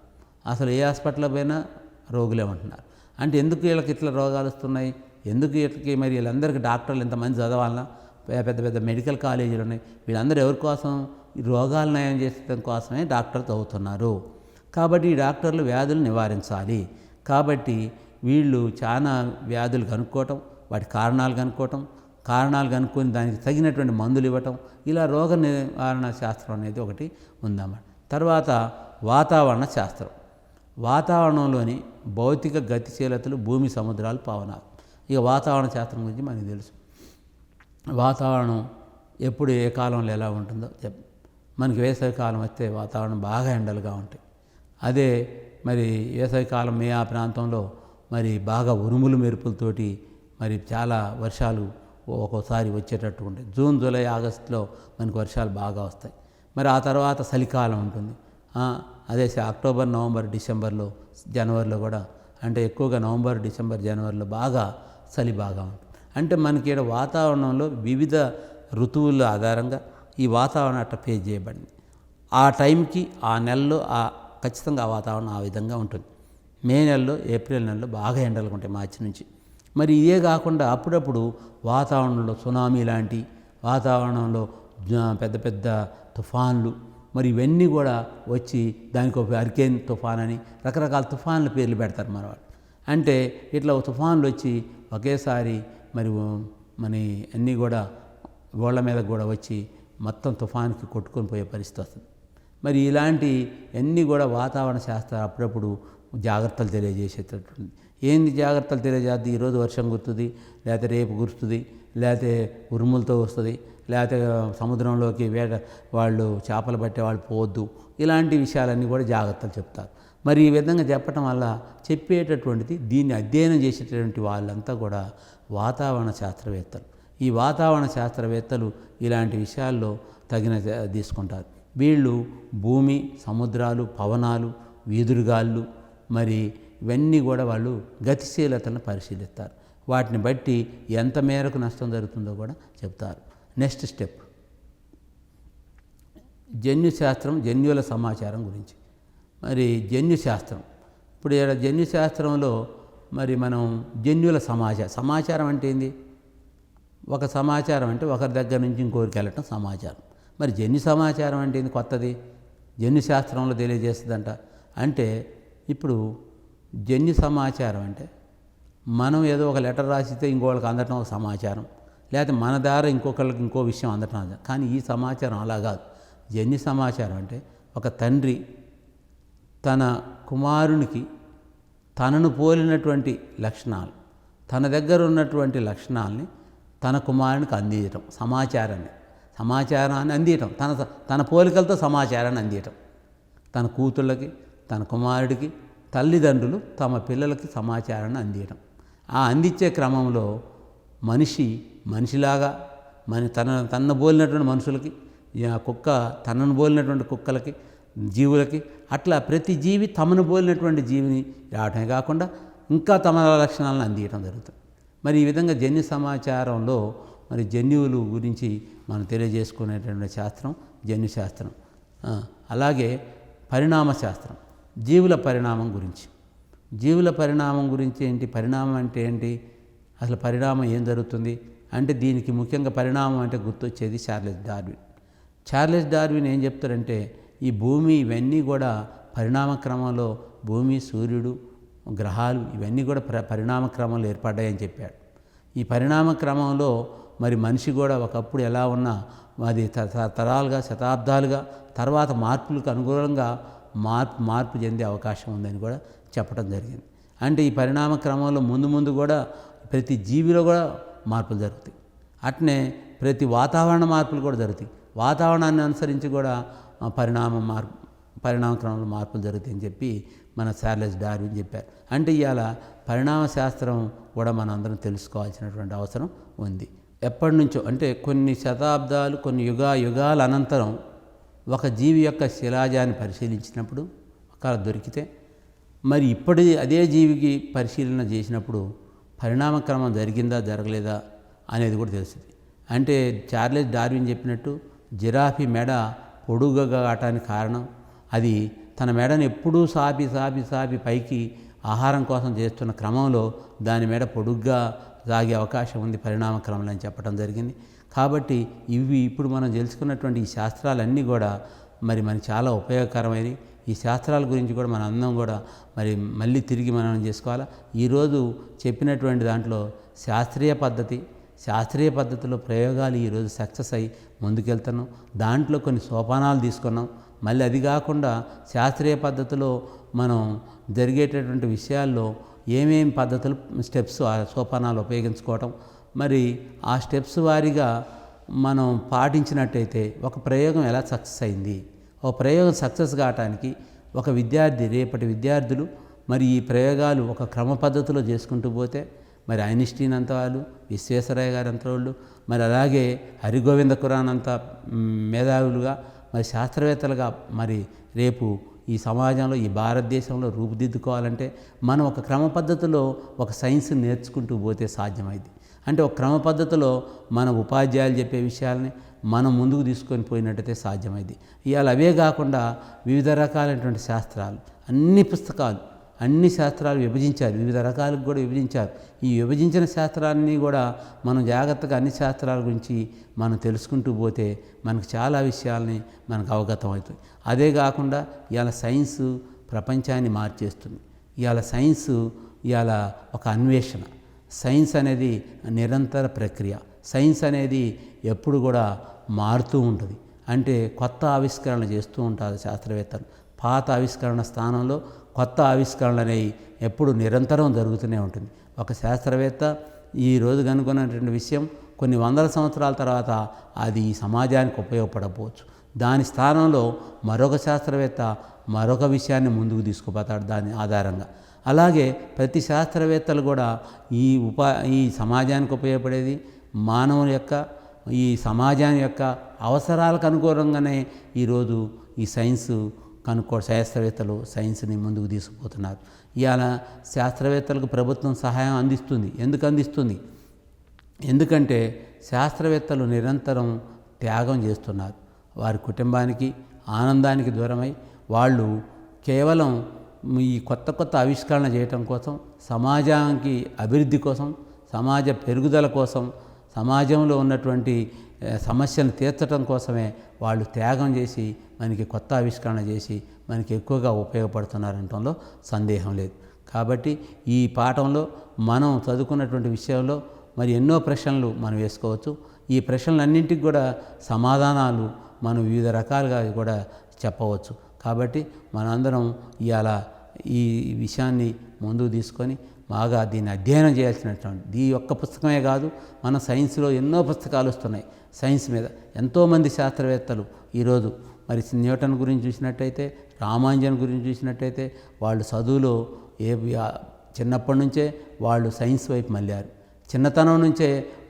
అసలు ఏ హాస్పిటల్లో పోయినా రోగులే ఉంటున్నారు. అంటే ఎందుకు వీళ్ళకి ఇట్లా రోగాలు వస్తున్నాయి, ఎందుకు వీళ్ళకి, మరి వీళ్ళందరికీ డాక్టర్లు ఎంతమంది చదవాలన్నా, పెద్ద పెద్ద మెడికల్ కాలేజీలు ఉన్నాయి. వీళ్ళందరూ ఎవరి కోసం, ఈ రోగాలు నయం చేసడం కోసమే డాక్టర్లు చదువుతున్నారు. కాబట్టి ఈ డాక్టర్లు వ్యాధులు నివారించాలి. కాబట్టి వీళ్ళు చాలా వ్యాధులు కనుక్కోవటం, వాటి కారణాలు కనుక్కొని దానికి తగినటువంటి మందులు ఇవ్వటం, ఇలా రోగ నివారణ శాస్త్రం అనేది ఒకటి ఉందన్నమాట. తర్వాత వాతావరణ శాస్త్రం. వాతావరణంలోని భౌతిక గతిశీలతలు, భూమి, సముద్రాలు, పవనాలు. ఇక వాతావరణ శాస్త్రం గురించి మనకు తెలుసు. వాతావరణం ఎప్పుడు ఏ కాలంలో ఎలా ఉంటుందో మనకి వేసవి కాలం వస్తే వాతావరణం బాగా ఎండలుగా ఉంటాయి. అదే మరి వేసవి కాలం మే ఆ ప్రాంతంలో మరి బాగా ఉరుములు మెరుపులతోటి మరి చాలా వర్షాలు ఒక్కోసారి వచ్చేటట్టు ఉంటాయి. జూన్, జూలై, ఆగస్టులో మనకు వర్షాలు బాగా వస్తాయి. మరి ఆ తర్వాత చలికాలం ఉంటుంది. అదే అక్టోబర్, నవంబర్, డిసెంబర్లో, జనవరిలో కూడా, అంటే ఎక్కువగా నవంబర్, డిసెంబర్, జనవరిలో బాగా చలి బాగా ఉంటుంది. అంటే మనకి ఇక్కడ వాతావరణంలో వివిధ ఋతువుల ఆధారంగా ఈ వాతావరణం అట్లా ఫేస్ చేయబడింది. ఆ టైంకి ఆ నెలలో ఖచ్చితంగా ఆ వాతావరణం ఆ విధంగా ఉంటుంది. మే నెలలో, ఏప్రిల్ నెలలో బాగా ఎండలు ఉంటాయి మార్చి నుంచి. మరి ఇదే కాకుండా అప్పుడప్పుడు వాతావరణంలో సునామీ లాంటి, వాతావరణంలో పెద్ద పెద్ద తుఫాన్లు, మరి ఇవన్నీ కూడా వచ్చి దానికి ఒక హరికేన్ తుఫాన్ అని రకరకాల తుఫాన్ల పేర్లు పెడతారు మన వాళ్ళు. అంటే ఇట్లా తుఫాన్లు వచ్చి ఒకేసారి మరి అన్నీ కూడా గోళ్ళ మీద కూడా వచ్చి మొత్తం తుఫాన్కి కొట్టుకొని పోయే పరిస్థితి వస్తుంది. మరి ఇలాంటి అన్నీ కూడా వాతావరణ శాస్త్రం అప్పుడప్పుడు జాగ్రత్తలు తెలియజేసేటటువంటి. ఏంది జాగ్రత్తలు తెలియజేద్ది, ఈరోజు వర్షం కురుతుంది, లేకపోతే రేపు కురుస్తుంది, లేకపోతే ఉరుములతో వస్తుంది, లేకపోతే సముద్రంలోకి వాళ్ళు చేపలు పట్టే వాళ్ళు పోవద్దు, ఇలాంటి విషయాలన్నీ కూడా జాగ్రత్తలు చెప్తారు. మరి ఈ విధంగా చెప్పటం వల్ల చెప్పేటటువంటిది, దీన్ని అధ్యయనం చేసేటటువంటి వాళ్ళంతా కూడా వాతావరణ శాస్త్రవేత్తలు. ఈ వాతావరణ శాస్త్రవేత్తలు ఇలాంటి విషయాల్లో తగిన తీసుకుంటారు. వీళ్ళు భూమి, సముద్రాలు, పవనాలు, వీధురుగాళ్ళు, మరి ఇవన్నీ కూడా వాళ్ళు గతిశీలతలను పరిశీలిస్తారు. వాటిని బట్టి ఎంత మేరకు నష్టం జరుగుతుందో కూడా చెప్తారు. నెక్స్ట్ స్టెప్ జన్యుశాస్త్రం, జన్యువుల సమాచారం గురించి. మరి జన్యుశాస్త్రం, ఇప్పుడు ఇక్కడ జన్యుశాస్త్రంలో మరి మనం జన్యువుల సమాచారం అంటే ఏంది, ఒక సమాచారం అంటే ఒకరి దగ్గర నుంచి ఇంకొకరికి వెళ్ళటం సమాచారం. మరి జన్యు సమాచారం అంటే ఇది కొత్తది, జన్యు శాస్త్రంలో తెలియజేస్తుందంట. అంటే ఇప్పుడు జన్యు సమాచారం అంటే మనం ఏదో ఒక లెటర్ రాసిస్తే ఇంకొకరికి అందటం ఒక సమాచారం, లేకపోతే మన ద్వారా ఇంకొకరికి ఇంకో విషయం అందటం. కానీ ఈ సమాచారం అలా కాదు. జన్యు సమాచారం అంటే ఒక తండ్రి తన కుమారునికి తనను పోలినటువంటి లక్షణాలు, తన దగ్గర ఉన్నటువంటి లక్షణాలని తన కుమారునికి అందించటం, సమాచారాన్ని అందించటం, తన పోలికలతో సమాచారాన్ని అందించటం. తన కూతుళ్ళకి, తన కుమారుడికి తల్లిదండ్రులు తమ పిల్లలకి సమాచారాన్ని అందించటం. ఆ అందించే క్రమంలో మనిషిలాగా తనను పోలినటువంటి మనుషులకి, కుక్క తనను పోలినటువంటి కుక్కలకి, జీవులకి, అట్లా ప్రతి జీవి తమను పోలినటువంటి జీవిని రావటమే కాకుండా ఇంకా తమ లక్షణాలను అందించడం జరుగుతుంది. మరి ఈ విధంగా జన్యు సమాచారంలో మరి జన్యువులు గురించి మనం తెలియజేసుకునేటువంటి శాస్త్రం జన్యు శాస్త్రం. అలాగే పరిణామ శాస్త్రం, జీవుల పరిణామం గురించి ఏంటి, పరిణామం అంటే ఏంటి, అసలు పరిణామం ఏం జరుగుతుంది అంటే దీనికి ముఖ్యంగా పరిణామం అంటే గుర్తొచ్చేది చార్లెస్ డార్విన్ ఏం చెప్తారంటే ఈ భూమి ఇవన్నీ కూడా పరిణామ క్రమంలో, భూమి, సూర్యుడు, గ్రహాలు ఇవన్నీ కూడా పరిణామ క్రమంలో ఏర్పడ్డాయని చెప్పాడు. ఈ పరిణామ క్రమంలో మరి మనిషి కూడా ఒకప్పుడు ఎలా ఉన్నా అది తరాలుగా, శతాబ్దాలుగా తర్వాత మార్పులకు అనుగుణంగా మార్పు చెందే అవకాశం ఉందని కూడా చెప్పడం జరిగింది. అంటే ఈ పరిణామ క్రమంలో ముందు కూడా ప్రతి జీవిలో కూడా మార్పులు జరుగుతాయి. అట్నే ప్రతి వాతావరణ మార్పులు కూడా జరుగుతాయి. వాతావరణాన్ని అనుసరించి కూడా పరిణామ క్రమంలో మార్పులు జరుగుతాయని చెప్పి మన చార్లెస్ డార్విన్ చెప్పారు. అంటే ఇవాళ పరిణామ శాస్త్రం కూడా మనం అందరం తెలుసుకోవాల్సినటువంటి అవసరం ఉంది. ఎప్పటి నుంచో అంటే కొన్ని శతాబ్దాలు, కొన్ని యుగాల అనంతరం ఒక జీవి యొక్క శిలాజాన్ని పరిశీలించినప్పుడు ఒకవేళ దొరికితే మరి ఇప్పటి అదే జీవికి పరిశీలన చేసినప్పుడు పరిణామ క్రమం జరిగిందా జరగలేదా అనేది కూడా తెలుస్తుంది. అంటే చార్లెస్ డార్విన్ చెప్పినట్టు జిరాఫీ మెడ పొడుగుగా కావటానికి కారణం అది తన మెడను ఎప్పుడూ సాపి పైకి ఆహారం కోసం చేస్తున్న క్రమంలో దాని మెడ పొడుగ్గా సాగే అవకాశం ఉంది పరిణామ క్రమంలో అని చెప్పడం జరిగింది. కాబట్టి ఇప్పుడు మనం తెలుసుకున్నటువంటి ఈ శాస్త్రాలన్నీ కూడా మరి మనకి చాలా ఉపయోగకరమైనవి. ఈ శాస్త్రాల గురించి కూడా మన అందరం కూడా మరి మళ్ళీ తిరిగి మనం చేసుకోవాలా. ఈరోజు చెప్పినటువంటి దాంట్లో శాస్త్రీయ పద్ధతిలో ప్రయోగాలు ఈరోజు సక్సెస్ అయ్యి ముందుకెళ్తున్నాం. దాంట్లో కొన్ని సోపానాలు తీసుకున్నాం. మళ్ళీ అది కాకుండా శాస్త్రీయ పద్ధతిలో మనం జరిగేటటువంటి విషయాల్లో ఏమేమి పద్ధతులు, స్టెప్స్, సోపానాలు ఉపయోగించుకోవటం, మరి ఆ స్టెప్స్ వారీగా మనం పాటించినట్టయితే ఒక ప్రయోగం ఎలా సక్సెస్ అయింది, ఒక ప్రయోగం సక్సెస్ కావటానికి ఒక రేపటి విద్యార్థులు మరి ఈ ప్రయోగాలు ఒక క్రమ పద్ధతిలో చేసుకుంటూ పోతే మరి ఐన్స్టీన్ అంత వాళ్ళు, విశ్వేశ్వరయ్య గారు అంత వాళ్ళు, మరి అలాగే హరిగోవింద ఖురానా అంత మేధావులుగా మరి శాస్త్రవేత్తలుగా మరి రేపు ఈ సమాజంలో, ఈ భారతదేశంలో రూపుదిద్దుకోవాలంటే మనం ఒక క్రమ పద్ధతిలో ఒక సైన్స్ని నేర్చుకుంటూ పోతే సాధ్యమైంది. అంటే ఒక క్రమ పద్ధతిలో మన ఉపాధ్యాయులు చెప్పే విషయాలని మనం ముందుకు తీసుకొని పోయినట్టయితే సాధ్యమైంది. ఇవాళ అవే కాకుండా వివిధ రకాలైనటువంటి శాస్త్రాలు, అన్ని శాస్త్రాలు విభజించారు, వివిధ రకాలకు కూడా విభజించారు. ఈ విభజించిన శాస్త్రాన్ని కూడా మనం జాగ్రత్తగా అన్ని శాస్త్రాల గురించి మనం తెలుసుకుంటూ పోతే మనకు చాలా విషయాల్ని మనకు అవగతం అవుతుంది. అదే కాకుండా ఇవాళ సైన్సు ప్రపంచాన్ని మార్చేస్తుంది. ఇవాళ ఒక అన్వేషణ. సైన్స్ అనేది నిరంతర ప్రక్రియ. సైన్స్ అనేది ఎప్పుడు కూడా మారుతూ ఉంటుంది. అంటే కొత్త ఆవిష్కరణలు చేస్తూ ఉంటారు శాస్త్రవేత్తలు. పాత ఆవిష్కరణ స్థానంలో కొత్త ఆవిష్కరణలు అనేవి ఎప్పుడు నిరంతరం జరుగుతూనే ఉంటుంది. ఒక శాస్త్రవేత్త ఈరోజు కనుగొన్నటువంటి విషయం కొన్ని వందల సంవత్సరాల తర్వాత అది ఈ సమాజానికి ఉపయోగపడకపోవచ్చు. దాని స్థానంలో మరొక శాస్త్రవేత్త మరొక విషయాన్ని ముందుకు తీసుకుపోతాడు దాని ఆధారంగా. అలాగే ప్రతి శాస్త్రవేత్తలు కూడా ఈ సమాజానికి ఉపయోగపడేది, మానవుని యొక్క ఈ సమాజాన్ని యొక్క అవసరాలకు అనుగుణంగానే ఈరోజు ఈ శాస్త్రవేత్తలు సైన్స్ని ముందుకు తీసుకుపోతున్నారు. ఇవాళ శాస్త్రవేత్తలకు ప్రభుత్వం సహాయం అందిస్తుంది. ఎందుకు అందిస్తుంది? ఎందుకంటే శాస్త్రవేత్తలు నిరంతరం త్యాగం చేస్తున్నారు. వారి కుటుంబానికి, ఆనందానికి దూరమై వాళ్ళు కేవలం ఈ కొత్త ఆవిష్కరణ చేయటం కోసం, సమాజానికి అభివృద్ధి కోసం, సమాజ పెరుగుదల కోసం, సమాజంలో ఉన్నటువంటి సమస్యను తీర్చడం కోసమే వాళ్ళు త్యాగం చేసి మనకి కొత్త ఆవిష్కరణ చేసి మనకి ఎక్కువగా ఉపయోగపడుతున్నారనటంలో సందేహం లేదు. కాబట్టి ఈ పాఠంలో మనం చదువుకున్నటువంటి విషయంలో మరి ఎన్నో ప్రశ్నలు మనం వేసుకోవచ్చు. ఈ ప్రశ్నలన్నింటికి కూడా సమాధానాలు మనం వివిధ రకాలుగా కూడా చెప్పవచ్చు. కాబట్టి మనందరం ఇవాళ ఈ విషయాన్ని ముందుకు తీసుకొని బాగా దీన్ని అధ్యయనం చేయాల్సినటువంటి ఈ ఒక్క పుస్తకమే కాదు, మన సైన్స్లో ఎన్నో పుస్తకాలు వస్తున్నాయి సైన్స్ మీద. ఎంతోమంది శాస్త్రవేత్తలు ఈరోజు మరి న్యూటన్ గురించి చూసినట్టయితే, రామానుజన్ గురించి చూసినట్టయితే వాళ్ళు చదువులో చిన్నప్పటి నుంచే వాళ్ళు సైన్స్ వైపు మళ్ళారు. చిన్నతనం నుంచే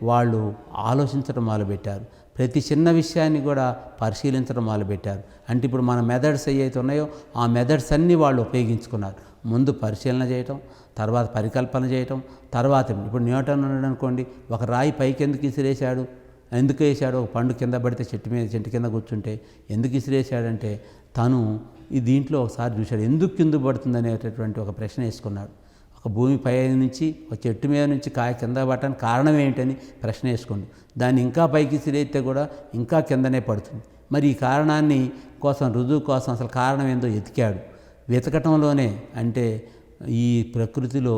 వాళ్ళు ఆలోచించడం మొదలుపెట్టారు. ప్రతి చిన్న విషయాన్ని కూడా పరిశీలించడం మొదలుపెట్టారు. అంటే ఇప్పుడు మన మెథడ్స్ ఏవైతే ఉన్నాయో ఆ మెథడ్స్ అన్నీ వాళ్ళు ఉపయోగించుకున్నారు. ముందు పరిశీలన చేయటం, తర్వాత పరికల్పన చేయటం, తర్వాత ఇప్పుడు న్యూటన్ ఉన్నాడు అనుకోండి, ఒక రాయి పైకి ఎందుకు విసిరేశాడు, ఎందుకు వేసాడు? ఒక పండు కింద పడితే చెట్టు కింద కూర్చుంటే ఎందుకు విసిరేశాడంటే తను ఈ దీంట్లో ఒకసారి చూశాడు, ఎందుకు కింద పడుతుంది అనేటటువంటి ఒక ప్రశ్న వేసుకున్నాడు. ఒక భూమి పై నుంచి ఒక చెట్టు మీద నుంచి కాయ కింద పడటానికి కారణం ఏంటని ప్రశ్న వేసుకోండి. దాన్ని ఇంకా పైకి విసిరేస్తే కూడా ఇంకా కిందనే పడుతుంది. మరి ఈ కారణాన్ని కోసం రుజువు కోసం అసలు కారణం ఏందో వెతకటంలోనే అంటే ఈ ప్రకృతిలో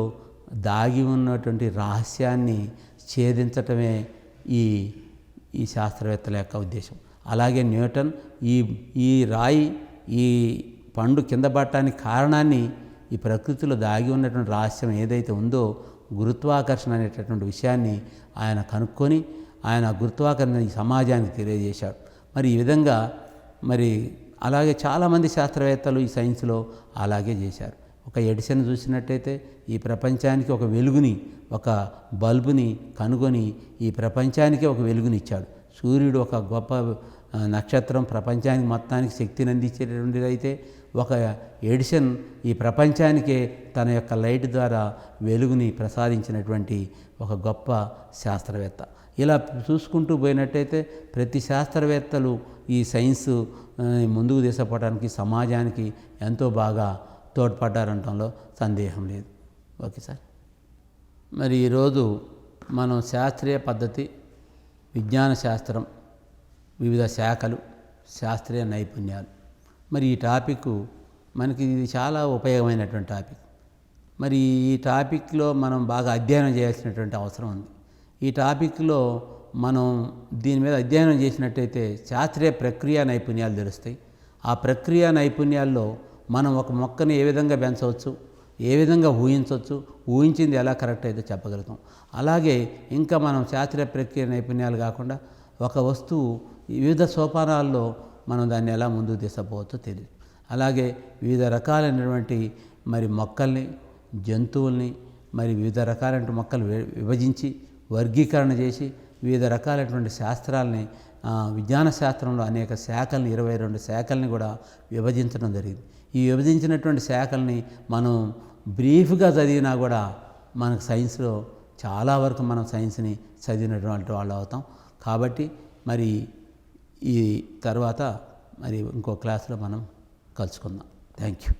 దాగి ఉన్నటువంటి రహస్యాన్ని ఛేదించటమే ఈ శాస్త్రవేత్తల యొక్క ఉద్దేశం. అలాగే న్యూటన్ ఈ రాయి ఈ పండు కింద పడటానికి కారణాన్ని ఈ ప్రకృతిలో దాగి ఉన్నటువంటి రహస్యం ఏదైతే ఉందో గురుత్వాకర్షణ అనేటటువంటి విషయాన్ని ఆయన కనుక్కొని ఆయన గురుత్వాకర్షణ ఈ సమాజానికి తెలియజేశాడు. మరి ఈ విధంగా మరి అలాగే చాలామంది శాస్త్రవేత్తలు ఈ సైన్స్లో అలాగే చేశారు. ఒక ఎడిసన్ చూసినట్టయితే ఈ ప్రపంచానికి ఒక వెలుగుని, ఒక బల్బుని కనుగొని ఈ ప్రపంచానికి ఒక వెలుగునిచ్చాడు. సూర్యుడు ఒక గొప్ప నక్షత్రం, ప్రపంచానికి మొత్తానికి శక్తిని అందించేటటువంటిది అయితే ఒక ఎడిసన్ ఈ ప్రపంచానికే తన యొక్క లైట్ ద్వారా వెలుగుని ప్రసాదించినటువంటి ఒక గొప్ప శాస్త్రవేత్త. ఇలా చూసుకుంటూ పోయినట్టయితే ప్రతి శాస్త్రవేత్తలు ఈ సైన్స్ ముందుకు తీసుకుపోవడానికి సమాజానికి ఎంతో బాగా తోడ్పడ్డారనటంలో సందేహం లేదు. Okay sir. మరి ఈరోజు మనం శాస్త్రీయ పద్ధతి, విజ్ఞాన శాస్త్రం, వివిధ శాఖలు, శాస్త్రీయ నైపుణ్యాలు, మరి ఈ టాపిక్ మనకి ఇది చాలా ఉపయోగమైనటువంటి టాపిక్. మరి ఈ టాపిక్లో మనం బాగా అధ్యయనం చేయాల్సినటువంటి అవసరం ఉంది. ఈ టాపిక్లో మనం దీని మీద అధ్యయనం చేసినట్టయితే శాస్త్రీయ ప్రక్రియ నైపుణ్యాలు తెలుస్తాయి. ఆ ప్రక్రియ నైపుణ్యాల్లో మనం ఒక మొక్కని ఏ విధంగా పెంచవచ్చు, ఏ విధంగా ఊహించవచ్చు, ఊహించింది ఎలా కరెక్ట్ అయితే చెప్పగలుగుతాం. అలాగే ఇంకా మనం శాస్త్రీయ ప్రక్రియ నైపుణ్యాలు కాకుండా ఒక వస్తువు వివిధ సోపానాల్లో మనం దాన్ని ఎలా ముందుకు తీసుకుపోవచ్చో తెలియదు. అలాగే వివిధ రకాలైనటువంటి మరి మొక్కల్ని, జంతువుల్ని మరి వివిధ రకాలైన మొక్కలు విభజించి వర్గీకరణ చేసి వివిధ రకాలైనటువంటి శాస్త్రాలని విజ్ఞాన శాస్త్రంలో అనేక శాఖల్ని 22 శాఖల్ని కూడా విభజించడం జరిగింది. ఈ విభజించినటువంటి శాఖల్ని మనం బ్రీఫ్గా చదివినా కూడా మనకు సైన్స్లో చాలా వరకు మనం సైన్స్ని చదివినటువంటి వాళ్ళు అవుతాం. కాబట్టి మరి ఈ తర్వాత మరి ఇంకో క్లాస్లో మనం కలుసుకుందాం. Thank you.